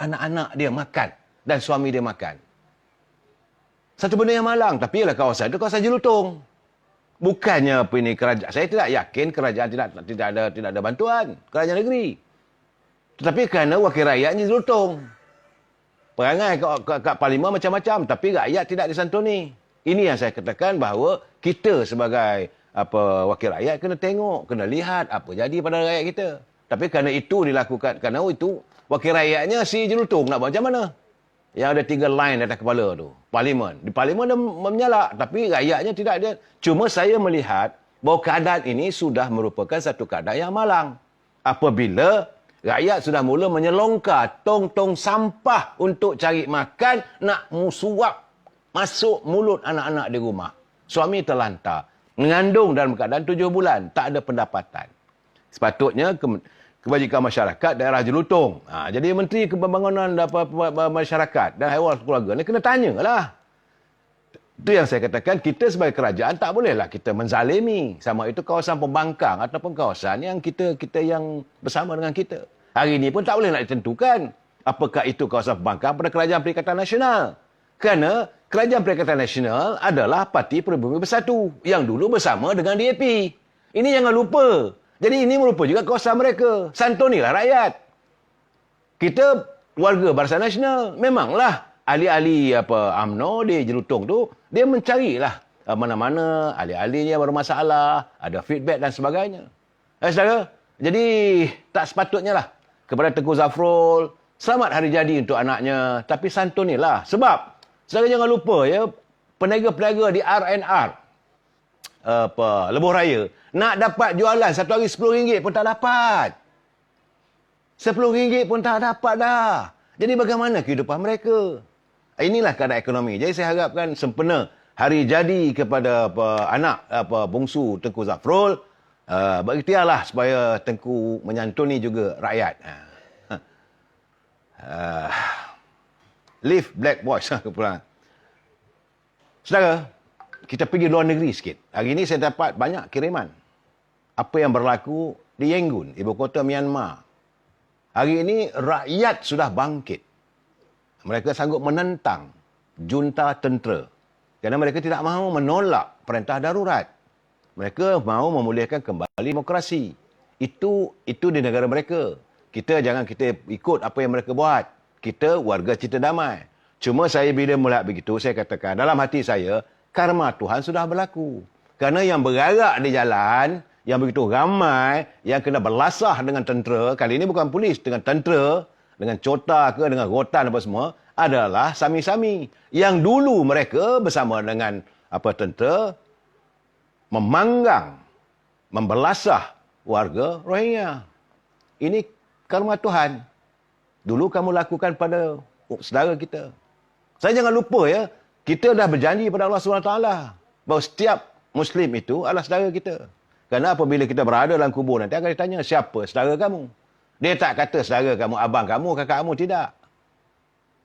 anak-anak dia makan. Dan suami dia makan. Satu benda yang malang. Tapi ialah kawasan itu kawasan jelutong. Bukannya apa ini kerajaan. Saya tidak yakin kerajaan tidak ada bantuan. Kerajaan negeri. Tetapi kerana wakil rakyatnya jelutong. Perangai kat parlimen macam-macam. Tapi rakyat tidak disantuni. Ini yang saya katakan bahawa kita sebagai wakil rakyat kena tengok, kena lihat apa jadi pada rakyat kita. Tapi kerana itu dilakukan, kerana itu wakil rakyatnya si jelutong nak buat macam mana? Yang ada 3 line atas kepala tu. Parlimen. Di parlimen dia menyalak. Tapi rakyatnya tidak ada. Cuma saya melihat bahawa keadaan ini sudah merupakan satu keadaan yang malang. Apabila rakyat sudah mula menyelongkar tong-tong sampah untuk cari makan, nak suap masuk mulut anak-anak di rumah. Suami terlantar. Mengandung dalam keadaan 7 bulan. Tak ada pendapatan. Sepatutnya kebajikan masyarakat daerah jelutong. Jadi Menteri Pembangunan Masyarakat dan Haiwan Keluarga ni kena tanyalah. Itu yang saya katakan, kita sebagai kerajaan tak bolehlah kita menzalimi. Sama itu kawasan pembangkang ataupun kawasan yang kita yang bersama dengan kita. Hari ini pun tak boleh nak ditentukan apakah itu kawasan pembangkang pada Kerajaan Perikatan Nasional. Kerana Kerajaan Perikatan Nasional adalah Parti Peribumi Bersatu yang dulu bersama dengan DAP. Ini jangan lupa. Jadi ini merupakan juga kawasan mereka. Santunilah rakyat. Kita warga Barisan Nasional. Memanglah ahli-ahli UMNO di jelutong tu, dia mencarilah mana-mana ahli-ahlinya bermasalah, ada feedback dan sebagainya. Saudara, jadi tak sepatutnya lah kepada Tengku Zafrul, selamat hari jadi untuk anaknya, tapi santunilah. Sebab saudara jangan lupa ya, peniaga-peniaga di R&R Lebuh Raya nak dapat jualan satu hari RM10 pun tak dapat. RM10 pun tak dapat dah. Jadi bagaimana kehidupan mereka? Inilah keadaan ekonomi. Jadi saya harapkan sempena hari jadi kepada anak bongsu Tengku Zafrul, berikhtiarlah supaya Tengku menyantuni juga rakyat. Leave black boys. Saudara, kita pergi luar negeri sikit. Hari ini saya dapat banyak kiriman. Apa yang berlaku di Yangon, ibu kota Myanmar. Hari ini rakyat sudah bangkit. Mereka sanggup menentang junta tentera. Kerana mereka tidak mahu menolak perintah darurat. Mereka mahu memulihkan kembali demokrasi. Itu di negara mereka. Kita ikut apa yang mereka buat. Kita warga cita damai. Cuma saya bila melihat begitu, saya katakan dalam hati saya, karma Tuhan sudah berlaku. Kerana yang bergerak di jalan, yang begitu ramai, yang kena berlasah dengan tentera, kali ini bukan polis, dengan tentera, dengan cota ke, dengan rotan apa semua, adalah sami-sami. Yang dulu mereka bersama dengan tentera, memanggang, memberlasah warga Rohingya. Ini karma Tuhan. Dulu kamu lakukan pada saudara kita. Saya jangan lupa ya, kita dah berjanji pada Allah SWT bahawa setiap Muslim itu adalah saudara kita. Kerana apabila kita berada dalam kubur nanti akan ditanya, siapa saudara kamu? Dia tak kata saudara kamu, abang kamu, kakak kamu, tidak.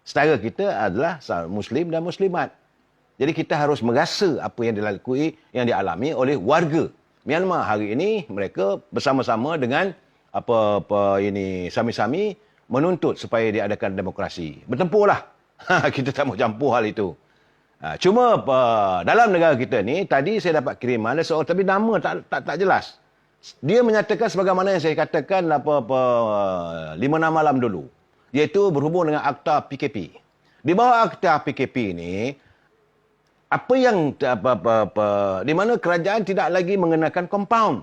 Saudara kita adalah Muslim dan Muslimat. Jadi kita harus merasa apa yang dilalui, yang dialami oleh warga Myanmar. Hari ini mereka bersama-sama dengan sami-sami menuntut supaya diadakan demokrasi. Bertempurlah. Kita tak mau campur hal itu. Cuma dalam negara kita ni, tadi saya dapat kiriman ada seorang, tapi nama tak jelas. Dia menyatakan sebagaimana yang saya katakan 5-6 malam dulu. Iaitu berhubung dengan akta PKP. Di bawah akta PKP ni, apa yang di mana kerajaan tidak lagi mengenakan kompaun.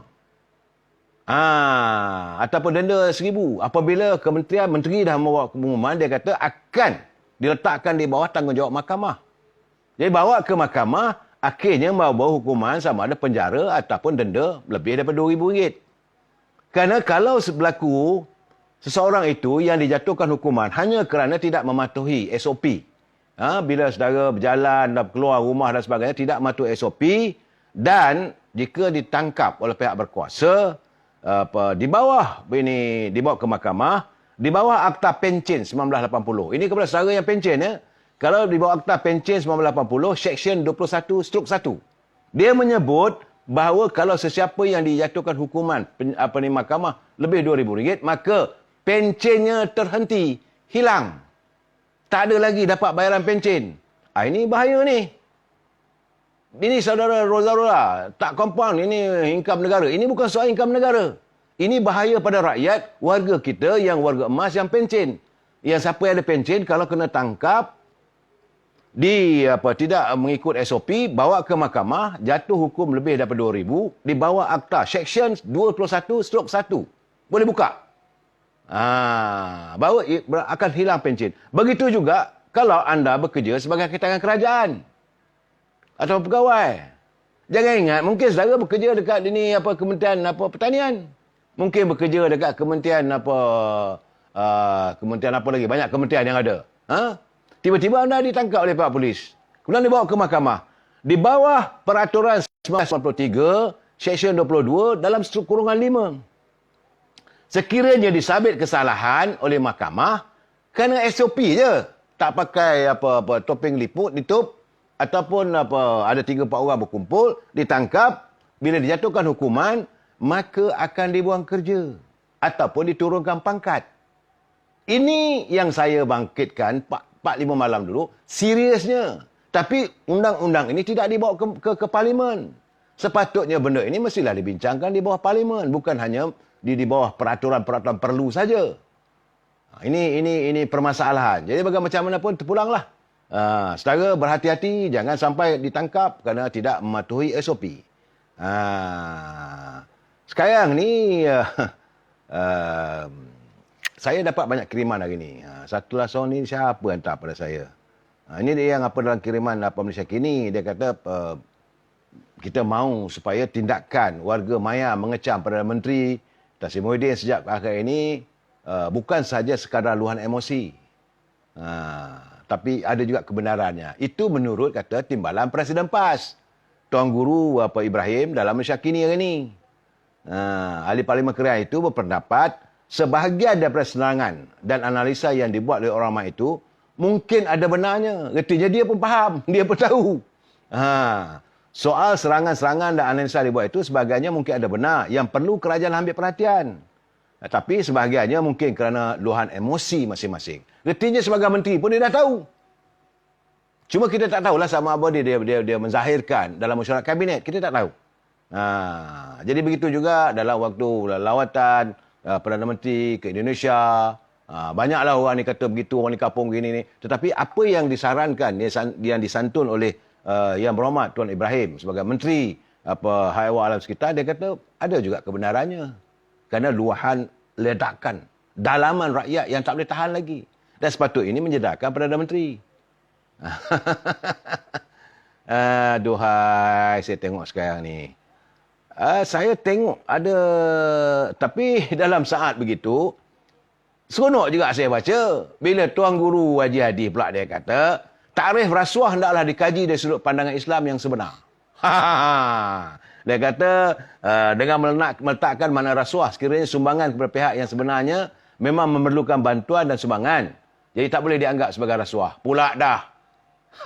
Ataupun denda RM1,000. Apabila menteri dah membawa pengumuman, dia kata akan diletakkan di bawah tanggungjawab mahkamah. Jadi bawa ke mahkamah, akhirnya membawa hukuman sama ada penjara ataupun denda lebih daripada RM2,000. Kerana kalau berlaku seseorang itu yang dijatuhkan hukuman hanya kerana tidak mematuhi SOP Bila saudara berjalan, dah keluar rumah dan sebagainya, tidak mematuhi SOP, dan jika ditangkap oleh pihak berkuasa, dibawa ke mahkamah, di bawah Akta Pencen 1980. Ini kepada saudara yang pencen, ya. Kalau di bawah Akta Pencen 1980, Seksyen 21/1, dia menyebut bahawa kalau sesiapa yang dijatuhkan hukuman mahkamah lebih RM2,000, maka pencennya terhenti, hilang. Tak ada lagi dapat bayaran pencen. Ini bahaya ni. Ini saudara Rozarola, tak compound, ini income negara. Ini bukan soal income negara. Ini bahaya pada rakyat, warga kita yang warga emas yang pencen. Yang siapa yang ada pencen, kalau kena tangkap, tidak mengikut SOP, bawa ke mahkamah, jatuh hukum lebih daripada RM2,000, di bawah Akta Seksyen 21/1. Boleh buka. Baru akan hilang pencen. Begitu juga kalau anda bekerja sebagai tangan kerajaan atau pegawai. Jangan ingat, mungkin saudara bekerja dekat Kementerian Pertanian. Mungkin bekerja dekat Kementerian Kementerian apa lagi? Banyak kementerian yang ada. Tiba-tiba anda ditangkap oleh pihak polis. Kemudian dibawa ke mahkamah. Di bawah Peraturan 1993, Seksyen 22 dalam kurungan 5. Sekiranya disabit kesalahan oleh mahkamah, kena SOP je. Tak pakai topeng liput, ditutup, ataupun ada 3-4 orang berkumpul, ditangkap, bila dijatuhkan hukuman, maka akan dibuang kerja ataupun diturunkan pangkat. Ini yang saya bangkitkan 4-5 malam dulu, seriusnya. Tapi undang-undang ini tidak dibawa ke parlimen. Sepatutnya benda ini mestilah dibincangkan di bawah parlimen, bukan hanya di bawah peraturan-peraturan perlu saja. Ini permasalahan. Jadi macam mana pun terpulanglah. Saudara berhati-hati, jangan sampai ditangkap kerana tidak mematuhi SOP. Sekarang ni saya dapat banyak kiriman hari ni. Satulah seorang ni siapa hantar pada saya. Ini dia yang dalam kiriman Malaysia Kini. Dia kata kita mahu supaya tindakan warga maya mengecam Perdana Menteri Tan Sri Muhyiddin sejak akhir ini bukan sahaja sekadar luahan emosi. Tapi ada juga kebenarannya. Itu menurut kata Timbalan Presiden PAS, Tuan Guru Ibrahim dalam Malaysia Kini hari ini. Ahli Parlimen Kerajaan itu berpendapat sebahagian daripada serangan dan analisa yang dibuat oleh orang ramai itu mungkin ada benarnya. Artinya dia pun faham, dia pun tahu. Soal serangan-serangan dan analisa yang dibuat itu sebahagiannya mungkin ada benar yang perlu kerajaan ambil perhatian. Tapi sebahagiannya mungkin kerana luahan emosi masing-masing. Artinya sebagai menteri pun dia dah tahu. Cuma kita tak tahulah sama apa dia menzahirkan dalam mesyuarat kabinet. Kita tak tahu. Jadi begitu juga dalam waktu lawatan Perdana Menteri ke Indonesia. Banyaklah orang ni kata begitu, orang ni kapung begini ni. Tetapi apa yang disarankan, yang disantun oleh Yang Berhormat Tuan Ibrahim sebagai Menteri Haiwan Alam Sekitar, dia kata ada juga kebenarannya. Kerana luahan ledakan dalaman rakyat yang tak boleh tahan lagi. Dan sepatutnya ini menjedarkan Perdana Menteri. Aduhai, saya tengok sekarang ni. Saya tengok ada, tapi dalam saat begitu, seronok juga saya baca. Bila Tuan Guru Haji Hadi pula dia kata, tarikh rasuah hendaklah dikaji dari sudut pandangan Islam yang sebenar. Dia kata, dengan meletakkan makna rasuah, sekiranya sumbangan kepada pihak yang sebenarnya memang memerlukan bantuan dan sumbangan. Jadi tak boleh dianggap sebagai rasuah. Pula dah.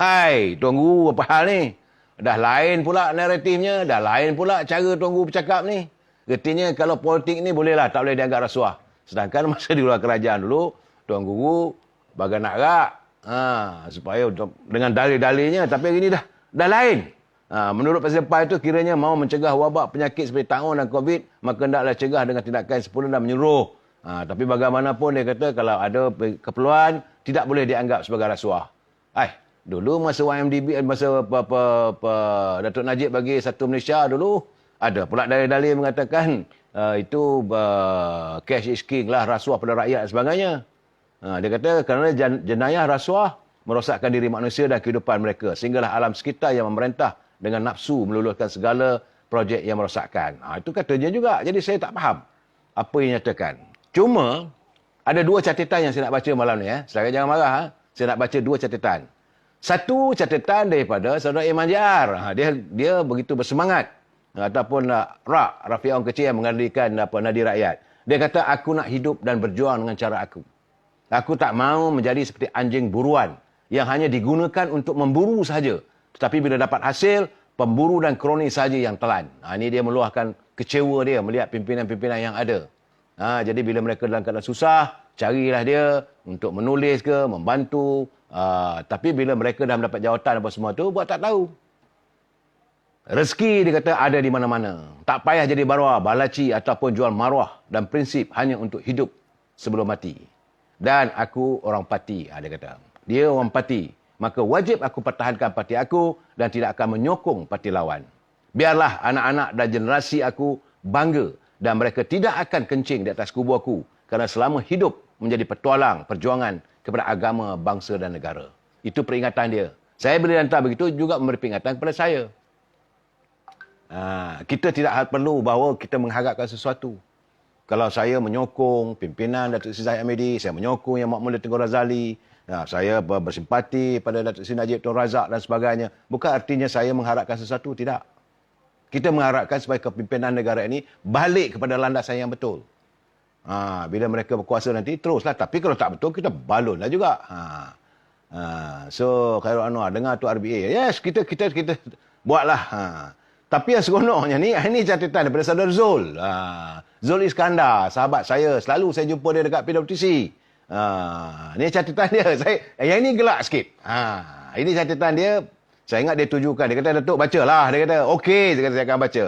Hai, Tuan Guru apa hal ni? Dah lain pula naratifnya, dah lain pula cara Tuan Guru bercakap ni. Artinya kalau politik ni bolehlah, tak boleh dianggap rasuah. Sedangkan masa di luar kerajaan dulu, Tuan Guru bagai nak rak. Supaya dengan dalil-dalilnya, tapi hari ni dah lain. Menurut Presiden PAS itu, kiranya mahu mencegah wabak penyakit seperti taun dan COVID, maka hendaklah cegah dengan tindakan sempurna dan menyeluruh. Tapi bagaimanapun dia kata, kalau ada keperluan, tidak boleh dianggap sebagai rasuah. Dulu masa YMDB, masa Datuk Najib bagi Satu Malaysia dulu, ada pula dalil-dalil mengatakan itu cash is king lah, rasuah pada rakyat dan sebagainya. Dia kata kerana jenayah rasuah merosakkan diri manusia dan kehidupan mereka, sehinggalah alam sekitar yang memerintah dengan nafsu meluluskan segala projek yang merosakkan. Itu katanya juga. Jadi saya tak faham apa yang nyatakan. Cuma ada dua catatan yang saya nak baca malam ni. Saudara jangan marah. Saya nak baca dua catatan. Satu catatan daripada saudara Iman Jar. Dia begitu bersemangat. Ataupun Rafiq orang kecil yang mengadakan nadi rakyat. Dia kata, aku nak hidup dan berjuang dengan cara aku. Aku tak mahu menjadi seperti anjing buruan yang hanya digunakan untuk memburu sahaja. Tetapi bila dapat hasil, pemburu dan kroni sahaja yang telan. Ini dia meluahkan kecewa dia melihat pimpinan-pimpinan yang ada. Jadi bila mereka dalam keadaan susah, carilah dia untuk menulis ke, membantu. Tapi bila mereka dah mendapat jawatan apa semua tu, buat tak tahu. Rezeki dia kata ada di mana-mana. Tak payah jadi barwa, balaci ataupun jual maruah dan prinsip hanya untuk hidup sebelum mati. Dan aku orang parti, dia kata. Dia orang parti. Maka wajib aku pertahankan parti aku dan tidak akan menyokong parti lawan. Biarlah anak-anak dan generasi aku bangga dan mereka tidak akan kencing di atas kubu aku kerana selama hidup menjadi petualang perjuangan kepada agama, bangsa dan negara. Itu peringatan dia. Saya boleh hantar begitu juga memberi peringatan kepada saya. Kita tidak perlu bahawa kita mengharapkan sesuatu. Kalau saya menyokong pimpinan Datuk Seri Zahid Hamidi, saya menyokong Yang Mak Mulia Tengku Razali, saya bersimpati pada Datuk Seri Najib Tun Razak dan sebagainya. Bukan artinya saya mengharapkan sesuatu, tidak. Kita mengharapkan supaya kepimpinan negara ini balik kepada landasan yang betul. Bila mereka berkuasa nanti, teruslah. Tapi kalau tak betul, kita balonlah juga. So, Khairul Anwar, dengar tu RBA. Yes, kita buatlah. Tapi yang seronoknya ini catatan daripada saudara Zul. Zul Iskandar, sahabat saya. Selalu saya jumpa dia dekat PWTC. Ini catatan dia. Yang ini gelak sikit. Ini catatan dia. Saya ingat dia tujukan. Dia kata, Datuk bacalah. Dia kata, okey. Dia kata, saya akan baca.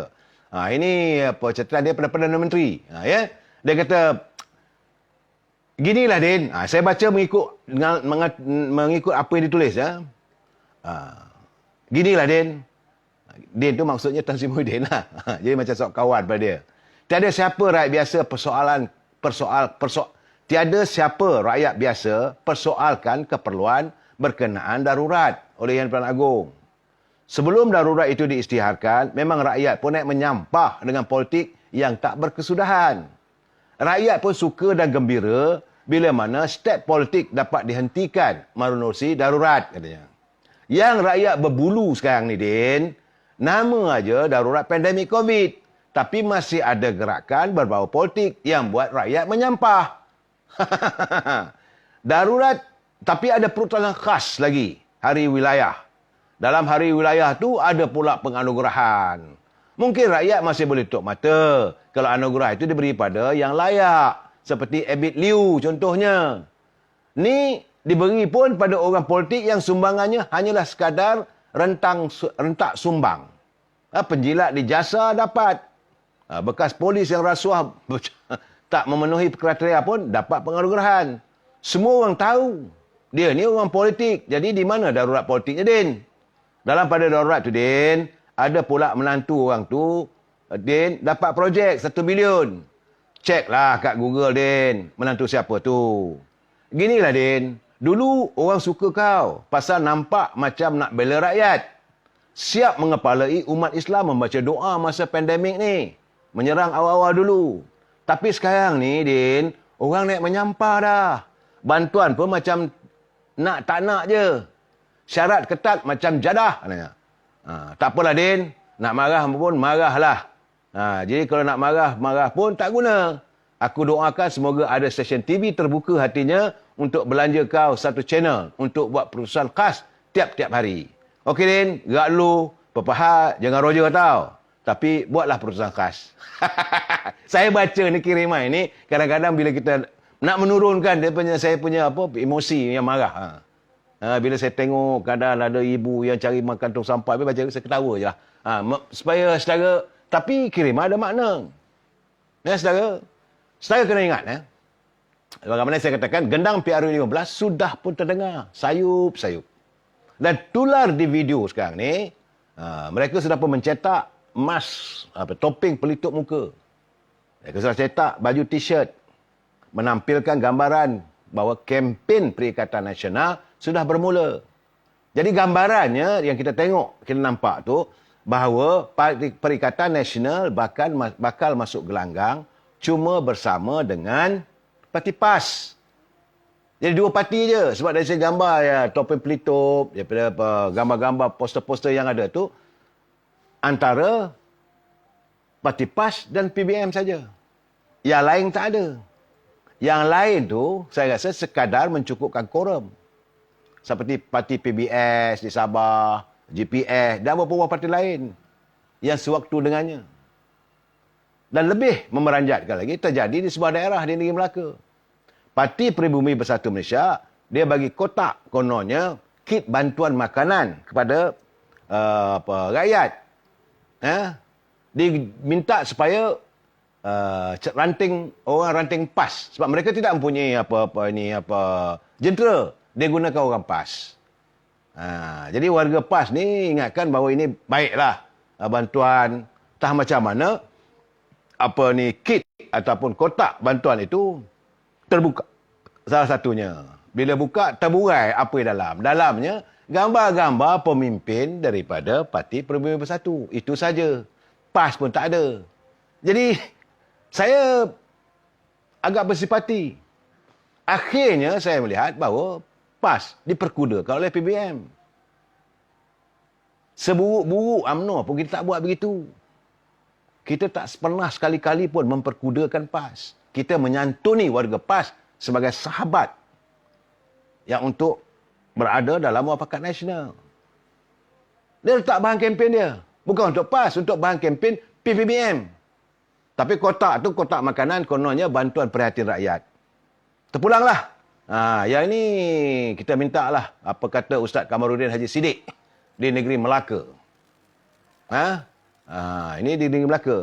Ini catatan dia pada Perdana Menteri. Ya? Dia kata, ginilah Din. Saya baca mengikut apa yang ditulis. Ya? Ginilah Din. Din tu maksudnya Tan Sri Muhyiddin lah. Jadi macam sok kawan pada dia. Tiada siapa rakyat biasa tiada siapa rakyat biasa persoalkan keperluan berkenaan darurat oleh Yang di-Pertuan Agong. Sebelum darurat itu diisytiharkan, memang rakyat pun naik menyampah dengan politik yang tak berkesudahan. Rakyat pun suka dan gembira bila mana step politik dapat dihentikan menerusi darurat, katanya. Yang rakyat berbulu sekarang ni, Din, nama aja darurat pandemik COVID. Tapi masih ada gerakan berbau politik yang buat rakyat menyampah. Darurat, tapi ada peruntukan khas lagi. Hari wilayah. Dalam hari wilayah tu ada pula penganugerahan. Mungkin rakyat masih boleh tutup mata kalau anugerah itu diberi pada yang layak. Seperti Abid Liu contohnya. Ni diberi pun pada orang politik yang sumbangannya hanyalah sekadar rentak sumbang. Penjilat di jasa dapat. Bekas polis yang rasuah tak memenuhi kriteria pun dapat penganugerahan. Semua orang tahu. Dia ni orang politik. Jadi di mana darurat politiknya, Din? Dalam pada darurat tu, Din, ada pula menantu orang tu, Din, dapat projek 1 bilion. Ceklah kat Google, Din. Menantu siapa tu? Ginilah, Din. Dulu orang suka kau pasal nampak macam nak bela rakyat. Siap mengepalai umat Islam membaca doa masa pandemik ni. Menyerang awal-awal dulu. Tapi sekarang ni, Din, orang naik menyampah dah. Bantuan pun macam nak tak nak je. Syarat ketat macam jadah. Tak apalah, Din. Nak marah pun marahlah. Jadi kalau nak marah pun tak guna. Aku doakan semoga ada stesen TV terbuka hatinya untuk belanja kau satu channel untuk buat perusahaan khas tiap-tiap hari. Okey, Din, gerak dulu, pepahat, jangan roja tau. Tapi buatlah perusahaan khas. Saya baca ni kiriman ni, kadang-kadang bila kita nak menurunkan saya punya emosi yang marah. Bila saya tengok kadang ada ibu yang cari makan tong sampah, baca saya ketawa je lah. Supaya saudara, tapi kiriman ada makna. Ya, saudara kena ingat, bagaimana saya katakan, gendang PRU15 sudah pun terdengar. Sayup-sayup. Dan tular di video sekarang ni, mereka sudah pun mencetak topping pelitup muka. Mereka sudah cetak baju t-shirt. Menampilkan gambaran bahawa kempen Perikatan Nasional sudah bermula. Jadi gambarannya yang kita tengok, kita nampak tu, bahawa Perikatan Nasional bakal masuk gelanggang cuma bersama dengan Parti PAS. Jadi dua parti je. Sebab dari saya gambar ya topeng pelitup, daripada gambar-gambar poster-poster yang ada tu, antara parti PAS dan PBM saja. Yang lain tak ada. Yang lain tu, saya rasa sekadar mencukupkan korum. Seperti parti PBS di Sabah, GPS dan beberapa parti lain yang sewaktu dengannya. Dan lebih memeranjatkan lagi, terjadi di sebuah daerah di negeri Melaka. Parti Peribumi Bersatu Malaysia, dia bagi kotak kononnya kit bantuan makanan kepada rakyat. Diminta supaya orang ranting PAS, sebab mereka tidak mempunyai jentera, dia gunakan orang PAS. Jadi warga PAS ni ingatkan bahawa ini baiklah bantuan, entah macam mana kit ataupun kotak bantuan itu terbuka. Salah satunya, bila buka terburai apa yang dalam. Dalamnya gambar-gambar pemimpin daripada Parti Peribumi Bersatu. Itu saja. PAS pun tak ada. Jadi saya agak bersipati. Akhirnya saya melihat bahawa PAS diperkudakan oleh PBM. Seburuk-buruk UMNO pun kita tak buat begitu. Kita tak pernah sekali-kali pun memperkudakan PAS. Kita menyantuni warga PAS sebagai sahabat yang untuk berada dalam muafakat nasional. Dia letak bahan kempen dia. Bukan untuk PAS, untuk bahan kempen PPBM. Tapi kotak tu, kotak makanan, kononnya bantuan prihatin rakyat. Terpulanglah. Yang ini kita minta lah apa kata Ustaz Kamarudin Haji Siddiq di negeri Melaka. Ini di negeri Melaka.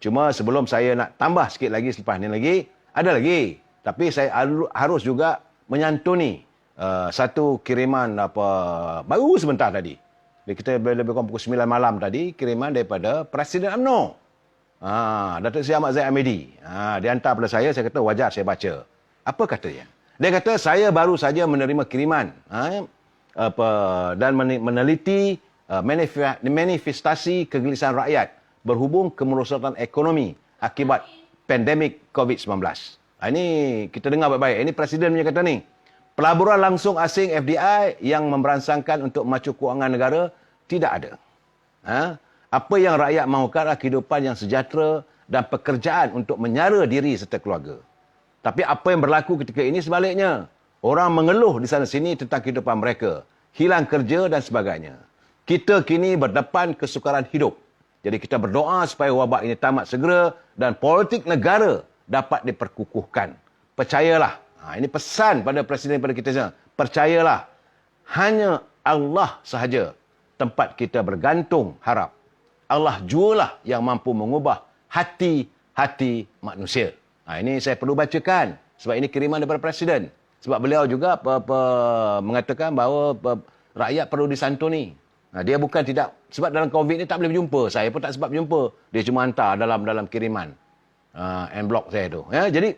Cuma sebelum saya nak tambah sikit lagi selepas ni lagi, ada lagi. Tapi saya harus juga menyantuni satu kiriman baru sebentar tadi. Kita lebih kurang pukul 9 malam tadi, kiriman daripada Presiden UMNO. Datuk Seri Ahmad Zahid Hamidi. Dia hantar pada saya kata wajar saya baca. Apa katanya? Dia kata saya baru saja menerima kiriman dan meneliti manifestasi kegelisahan rakyat berhubung kemerosotan ekonomi akibat pandemik COVID-19. Ini kita dengar baik-baik. Ini Presiden punya kata ni. Pelaburan langsung asing FDI yang memberansangkan untuk memacu kewangan negara tidak ada. Apa yang rakyat mahukan adalah kehidupan yang sejahtera dan pekerjaan untuk menyara diri serta keluarga. Tapi apa yang berlaku ketika ini sebaliknya. Orang mengeluh di sana-sini tentang kehidupan mereka. Hilang kerja dan sebagainya. Kita kini berdepan kesukaran hidup. Jadi kita berdoa supaya wabak ini tamat segera dan politik negara dapat diperkukuhkan. Percayalah. Ini pesan pada Presiden pada kita semua. Percayalah. Hanya Allah sahaja tempat kita bergantung harap. Allah jualah yang mampu mengubah hati-hati manusia. Ini saya perlu bacakan. Sebab ini kiriman daripada Presiden. Sebab beliau juga mengatakan bahawa rakyat perlu disantuni. Dia bukan tidak, sebab dalam COVID ni tak boleh berjumpa. Saya pun tak sebab berjumpa. Dia cuma hantar dalam kiriman. Envelope saya tu. Jadi,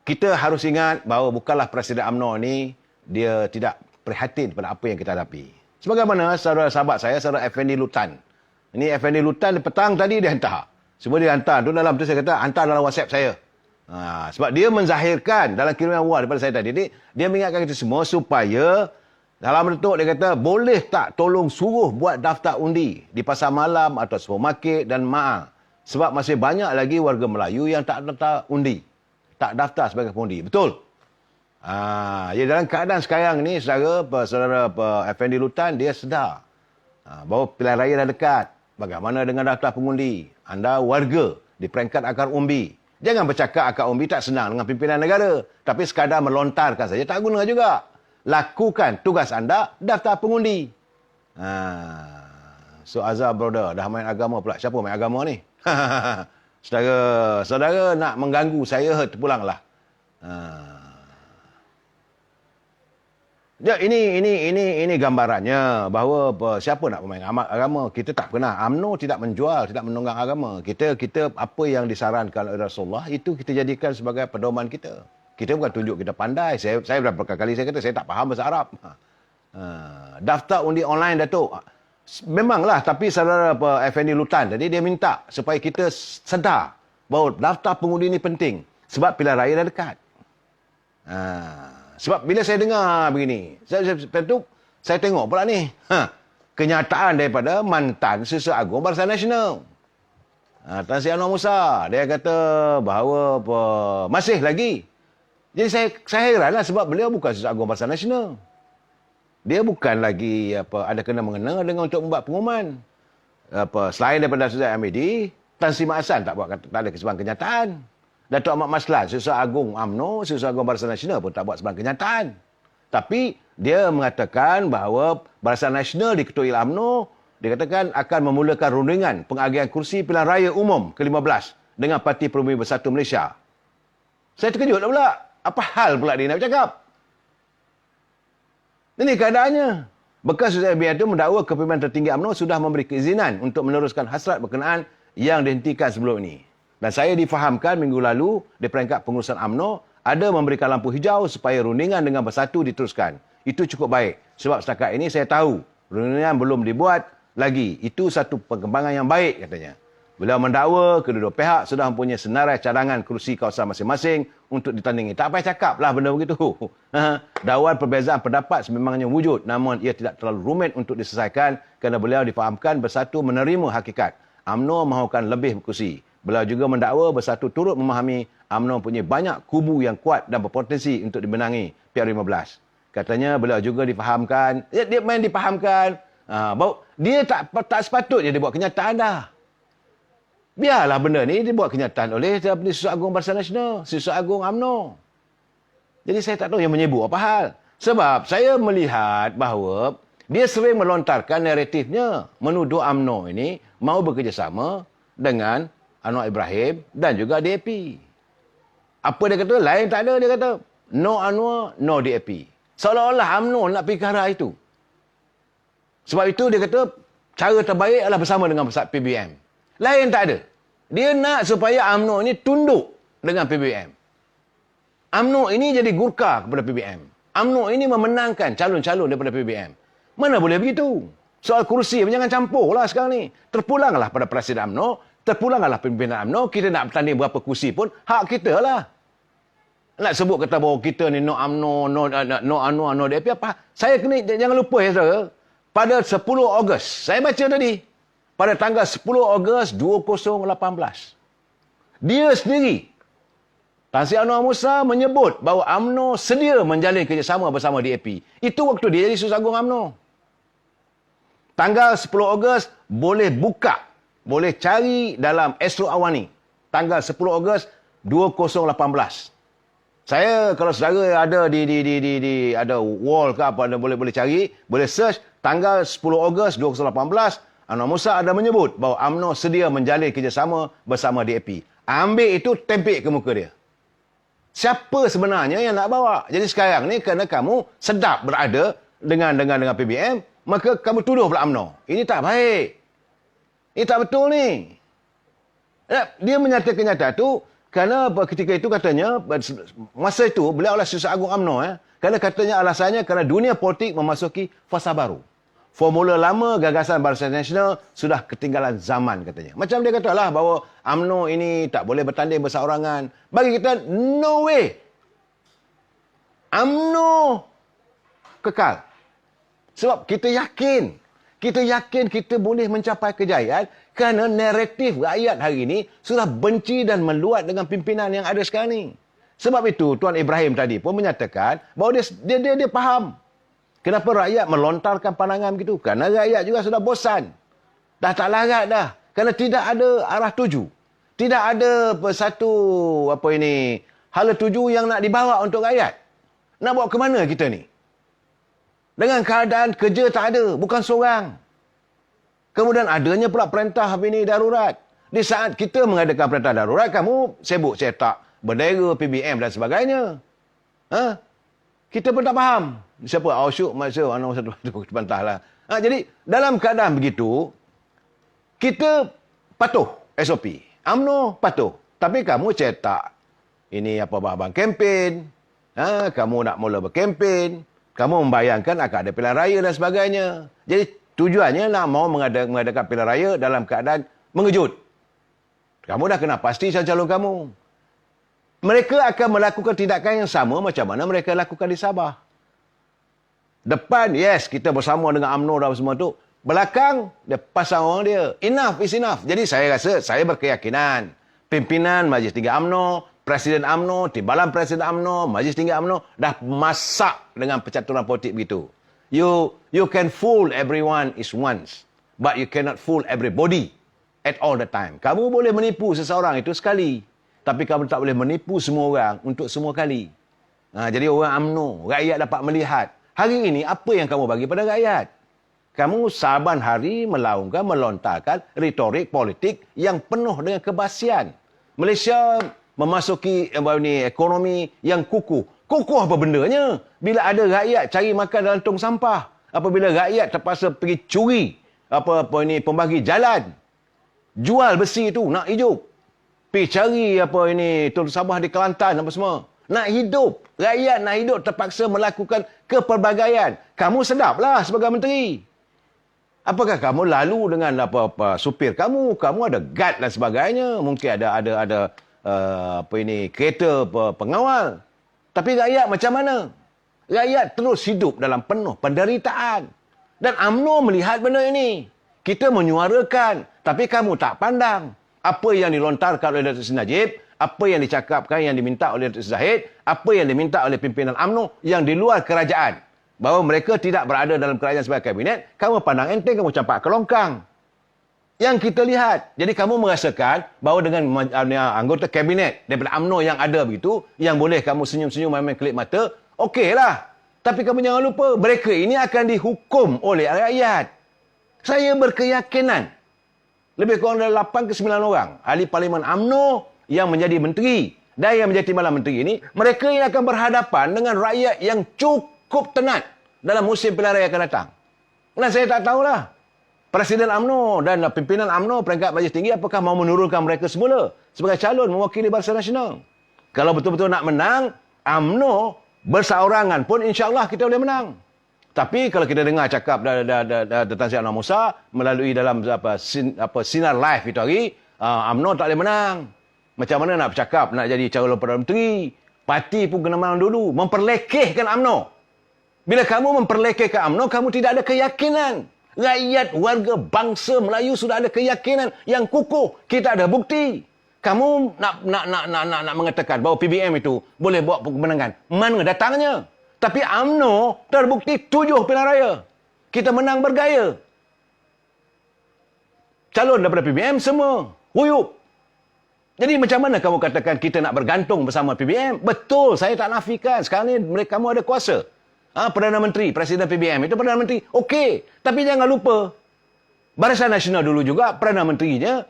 kita harus ingat bahawa bukanlah Presiden UMNO ni, dia tidak prihatin pada apa yang kita hadapi. Sebagaimana saudara sahabat saya, saudara Effendi Lutan. Ini Effendi Lutan petang tadi dia hantar. Semua dia hantar. Tu dalam tu saya kata, hantar dalam WhatsApp saya. Sebab dia menzahirkan dalam kiriman awal daripada saya tadi. Dia mengingatkan kita semua supaya dalam bentuk dia kata, boleh tak tolong suruh buat daftar undi di pasar malam atau supermarket dan MAA. Sebab masih banyak lagi warga Melayu yang tak daftar undi. Tak daftar sebagai pengundi. Betul. Ya dalam keadaan sekarang ni, saudara Effendi Lutan, dia sedar bahawa pilihan raya dah dekat. Bagaimana dengan daftar pengundi? Anda warga di peringkat akar umbi. Jangan bercakap akar umbi tak senang dengan pimpinan negara. Tapi sekadar melontarkan saja tak guna juga. Lakukan tugas anda, daftar pengundi. So Azhar brother, dah main agama pula. Siapa main agama ni? Saudara nak mengganggu saya, terpulanglah. Ini gambarannya bahawa siapa nak bermain agama. Kita tak pernah. UMNO tidak menjual, tidak menunggang agama. Kita apa yang disarankan oleh Rasulullah itu kita jadikan sebagai pedoman kita. Kita bukan tunjuk kita pandai. Saya berapa kali saya kata saya tak faham bahasa Arab. Daftar undi online Datuk. Memanglah, tapi saudara Effendi Lutan tadi dia minta supaya kita sedar bahawa daftar pengundi ini penting sebab pilihan raya dah dekat. Sebab bila saya dengar begini, saya tengok pula ni. Kenyataan daripada mantan Siswa Agung Barisan Nasional. Tan Sri Anwar Musa, dia kata bahawa masih lagi. Jadi saya heranlah sebab beliau bukan Siswa Agung Barisan Nasional. Dia bukan lagi ada kena-mengena dengan untuk membuat pengumuman. Selain daripada Suzai Hamidi, Tan Sri Mat Hassan tak ada sebarang kenyataan. Datuk Ahmad Maslan, Siswa Agung UMNO, Siswa Agung Barisan Nasional pun tak buat sebarang kenyataan. Tapi dia mengatakan bahawa Barisan Nasional diketuai UMNO, dia katakan akan memulakan rundingan pengagihan kursi pilihan raya umum ke-15 dengan Parti Perubumi Bersatu Malaysia. Saya terkejut pula. Apa hal pula dia nak bercakap? Ini keadaannya. Bekas Suzai Hamidi itu mendakwa kepimpinan tertinggi UMNO sudah memberi keizinan untuk meneruskan hasrat berkenaan yang dihentikan sebelum ini. Dan saya difahamkan minggu lalu di peringkat pengurusan UMNO ada memberikan lampu hijau supaya rundingan dengan Bersatu diteruskan. Itu cukup baik. Sebab setakat ini saya tahu rundingan belum dibuat lagi. Itu satu perkembangan yang baik katanya. Beliau mendakwa kedua-dua pihak sudah mempunyai senarai cadangan kerusi kawasan masing-masing untuk ditandingi. Tak payah cakap lah benda begitu. Dakwaan perbezaan pendapat sememangnya wujud, namun ia tidak terlalu rumit untuk diselesaikan kerana beliau difahamkan Bersatu menerima hakikat. UMNO mahukan lebih kursi. Beliau juga mendakwa Bersatu turut memahami UMNO mempunyai banyak kubu yang kuat dan berpotensi untuk dimenangi PR15. Katanya beliau juga difahamkan, dia main difahamkan, bahawa dia tak sepatutnya dia buat kenyataan dah. Biarlah benda ni dibuat kenyataan oleh Siswa Agung Barisan Nasional, Siswa Agung UMNO. Jadi saya tak tahu yang menyebut apa hal. Sebab saya melihat bahawa dia sering melontarkan naratifnya menuduh UMNO ini mahu bekerjasama dengan Anwar Ibrahim dan juga DAP. Apa dia kata? Lain tak ada. Dia kata, no Anwar, no DAP. Seolah-olah UMNO nak pergi ke arah itu. Sebab itu dia kata, cara terbaik adalah bersama dengan PBM. Lain tak ada. Dia nak supaya UMNO ini tunduk dengan PBM. UMNO ini jadi gurka kepada PBM. UMNO ini memenangkan calon-calon daripada PBM. Mana boleh begitu? Soal kursi, jangan campurlah sekarang ni. Terpulanglah pada Presiden UMNO, terpulanglah pimpinan UMNO, kita nak bertanding berapa kursi pun, hak kita lah. Nak sebut kata bahawa kita ni no UMNO, no Anwar, no DAP, apa? Saya kena, jangan lupa ya saudara, pada 10 Ogos, saya baca tadi, pada tanggal 10 Ogos 2018. Dia sendiri, Tan Sri Anwar Musa menyebut bahawa UMNO sedia menjalin kerjasama bersama DAP. Itu waktu dia jadi Siswa Agung UMNO. Tanggal 10 Ogos boleh buka, boleh cari dalam Astro Awani. Tanggal 10 Ogos 2018. Saya kalau saudara ada di ada wall ke apa boleh cari, boleh search tanggal 10 Ogos 2018. Anwar Musa ada menyebut bahawa UMNO sedia menjalin kerjasama bersama DAP. Ambil itu, tempik ke muka dia. Siapa sebenarnya yang nak bawa? Jadi sekarang ni kerana kamu sedap berada dengan PBM, maka kamu tuduh pula UMNO. Ini tak baik. Ini tak betul ni. Dia menyatakan kenyataan itu kerana ketika itu katanya, masa itu beliau adalah Siswa Agung UMNO. Kerana katanya alasannya kerana dunia politik memasuki fasa baru. Formula lama gagasan Barisan Nasional sudah ketinggalan zaman katanya. Macam dia katalah bahawa UMNO ini tak boleh bertanding berseorangan. Bagi kita, no way. UMNO kekal. Sebab kita yakin kita boleh mencapai kejayaan kerana naratif rakyat hari ini sudah benci dan meluat dengan pimpinan yang ada sekarang ni. Sebab itu Tuan Ibrahim tadi pun menyatakan bahawa dia faham kenapa rakyat melontarkan pandangan begitu. Kerana rakyat juga sudah bosan. Dah tak larat dah. Kerana tidak ada arah tuju. Tidak ada satu hala tuju yang nak dibawa untuk rakyat. Nak bawa ke mana kita ni? Dengan keadaan kerja tak ada, bukan seorang. Kemudian adanya pula perintah darurat. Di saat kita mengadakan perintah darurat, kamu sibuk cetak bendera PBM dan sebagainya. Kita pun tak faham. Siapa? Ausyuk, Masyuk, anak satu bantahlah. Jadi, dalam keadaan begitu, kita patuh SOP. UMNO patuh. Tapi kamu cetak ini bahan kempen. Kamu nak mula berkempen. Kamu membayangkan akan ada pilihan raya dan sebagainya. Jadi tujuannya nak mahu mengadakan pilihan raya dalam keadaan mengejut. Kamu dah kena pasti calon kamu. mereka akan melakukan tindakan yang sama macam mana mereka lakukan di Sabah. Depan, yes, kita bersama dengan UMNO dan semua tu. Belakang, dia pasang orang dia. Enough is enough. Jadi saya rasa, saya berkeyakinan. Pimpinan Majlis Tinggi UMNO, Presiden UMNO, Timbalan Presiden UMNO, Majlis Tinggi UMNO, dah masak dengan percaturan politik begitu. You can fool everyone is once, but you cannot fool everybody at all the time. Kamu boleh menipu seseorang itu sekali, tapi kamu tak boleh menipu semua orang untuk semua kali. Jadi orang UMNO, rakyat dapat melihat, hari ini apa yang kamu bagi pada rakyat? Kamu saban hari melontarkan retorik politik yang penuh dengan kebasian. Malaysia memasuki ekonomi yang kukuh. Kukuh apa bendanya? Bila ada rakyat cari makan dalam tong sampah. Apabila rakyat terpaksa pergi curi pembagi jalan. Jual besi itu nak hidup. Pergi cari tong sampah di Kelantan apa semua. Nak hidup. Rakyat nak hidup terpaksa melakukan kepelbagaian. Kamu sedaplah sebagai menteri. Apakah kamu lalu dengan supir kamu ada guard dan sebagainya, mungkin ada kereta pengawal. Tapi rakyat macam mana? Rakyat terus hidup dalam penuh penderitaan. Dan UMNO melihat benda ini. Kita menyuarakan, tapi kamu tak pandang. Apa yang dilontarkan oleh Datuk Seri Najib, apa yang dicakapkan, yang diminta oleh Datuk Seri Zahid, apa yang diminta oleh pimpinan UMNO yang di luar kerajaan. Bahawa mereka tidak berada dalam kerajaan sebagai kabinet, kamu pandang enteng, kamu campak ke longkang. Yang kita lihat. Jadi kamu merasakan bahawa dengan anggota kabinet daripada UMNO yang ada begitu, yang boleh kamu senyum-senyum main-main kelip mata, okeylah. Tapi kamu jangan lupa, mereka ini akan dihukum oleh rakyat. Saya berkeyakinan, lebih kurang dari 8 ke 9 orang, ahli parlimen UMNO yang menjadi menteri dan yang menjadi timbalan menteri ini, mereka yang akan berhadapan dengan rakyat yang cukup tenat dalam musim pilihan raya akan datang. Dan saya tak tahulah, Presiden UMNO dan pimpinan UMNO peringkat Majlis Tinggi apakah mau menurunkan mereka semula sebagai calon mewakili Barisan Nasional. Kalau betul-betul nak menang, UMNO berseorangan pun insya-Allah kita boleh menang. Tapi kalau kita dengar cakap Tan Sri Anwar Musa melalui dalam sinar live itu hari, UMNO tak boleh menang. Macam mana nak bercakap, nak jadi calon Perdana Menteri? Parti pun kena menang dulu. Memperlekehkan UMNO. Bila kamu memperlekehkan UMNO, kamu tidak ada keyakinan. Rakyat, warga, bangsa Melayu sudah ada keyakinan yang kukuh. Kita ada bukti. Kamu nak mengatakan bahawa PBM itu boleh bawa kemenangan. Mana datangnya? Tapi UMNO terbukti 7 pilihan raya. Kita menang bergaya. Calon daripada PBM semua huyup. Jadi macam mana kamu katakan kita nak bergantung bersama PBM? Betul, saya tak nafikan. Sekarang ni kamu ada kuasa. Perdana Menteri, Presiden PBM itu Perdana Menteri. Okey, tapi jangan lupa Barisan Nasional dulu juga Perdana Menterinya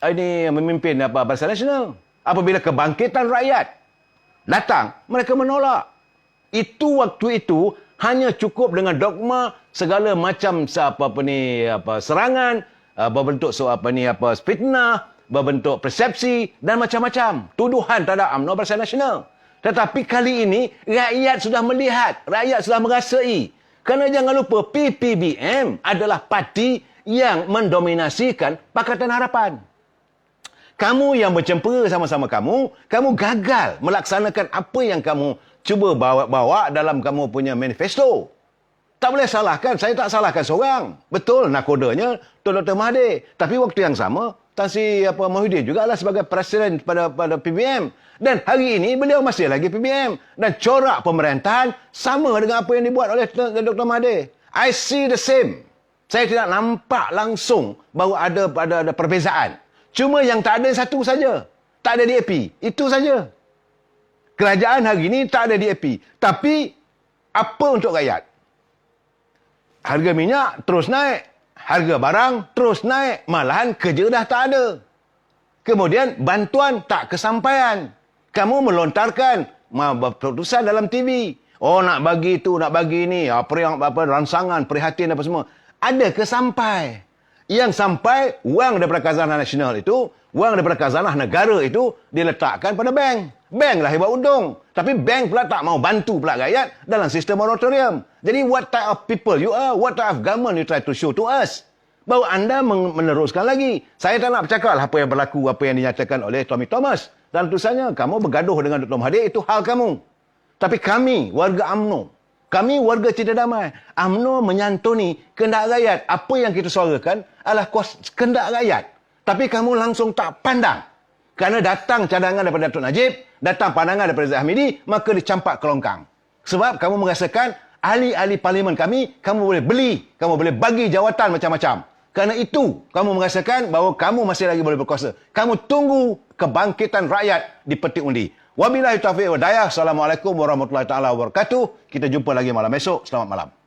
ini memimpin Barisan Nasional. Apabila kebangkitan rakyat datang, mereka menolak. Itu waktu itu hanya cukup dengan dogma segala macam serangan, berbentuk fitnah, berbentuk persepsi dan macam-macam tuduhan terhadap UMNO Barisan Nasional. Tetapi kali ini rakyat sudah melihat, rakyat sudah merasai. Kerana jangan lupa PPBM adalah parti yang mendominasikan Pakatan Harapan. Kamu yang bercempera sama-sama kamu gagal melaksanakan apa yang kamu cuba bawa dalam kamu punya manifesto. Tak boleh salahkan, saya tak salahkan seorang. Betul, nakodanya Dr. Mahathir. Tapi waktu yang sama, Tan Sri Muhyiddin juga adalah sebagai presiden pada PBM. Dan hari ini beliau masih lagi PBM. Dan corak pemerintahan sama dengan apa yang dibuat oleh Dr. Mahathir. I see the same. Saya tidak nampak langsung bahawa ada perbezaan. Cuma yang tak ada satu saja. Tak ada DAP. Itu saja. Kerajaan hari ini tak ada DAP. Tapi apa untuk rakyat? Harga minyak terus naik. Harga barang terus naik. Malahan kerja dah tak ada. Kemudian bantuan tak kesampaian. Kamu melontarkan keputusan dalam TV. Oh, nak bagi itu, nak bagi ini. Rangsangan, prihatin apa semua. Ada ke sampai? Yang sampai, wang daripada khazanah nasional itu, wang daripada khazanah negara itu diletakkan pada bank. Bank lah hebat untung. Tapi bank pula tak mau bantu pula rakyat dalam sistem moratorium. Jadi what type of people you are? What type of government you try to show to us? baru anda meneruskan lagi. Saya tak nak bercakap lah apa yang berlaku, apa yang dinyatakan oleh Tommy Thomas. Dan tulisannya, kamu bergaduh dengan Dr. Mahathir, itu hal kamu. Tapi kami, warga UMNO, kami warga Cita Damai, UMNO menyantuni kehendak rakyat. Apa yang kita suarakan adalah kehendak rakyat. Tapi kamu langsung tak pandang. Kerana datang cadangan daripada Datuk Najib, datang pandangan daripada Zahid Hamidi, maka dicampak ke longkang. Sebab kamu merasakan ahli-ahli parlimen kami, kamu boleh beli, kamu boleh bagi jawatan macam-macam. Kerana itu, kamu merasakan bahawa kamu masih lagi boleh berkuasa. Kamu tunggu kebangkitan rakyat di petik undi. Wabillahi taufiq wa hidayah. Assalamualaikum warahmatullahi taala wabarakatuh. Kita jumpa lagi malam esok. Selamat malam.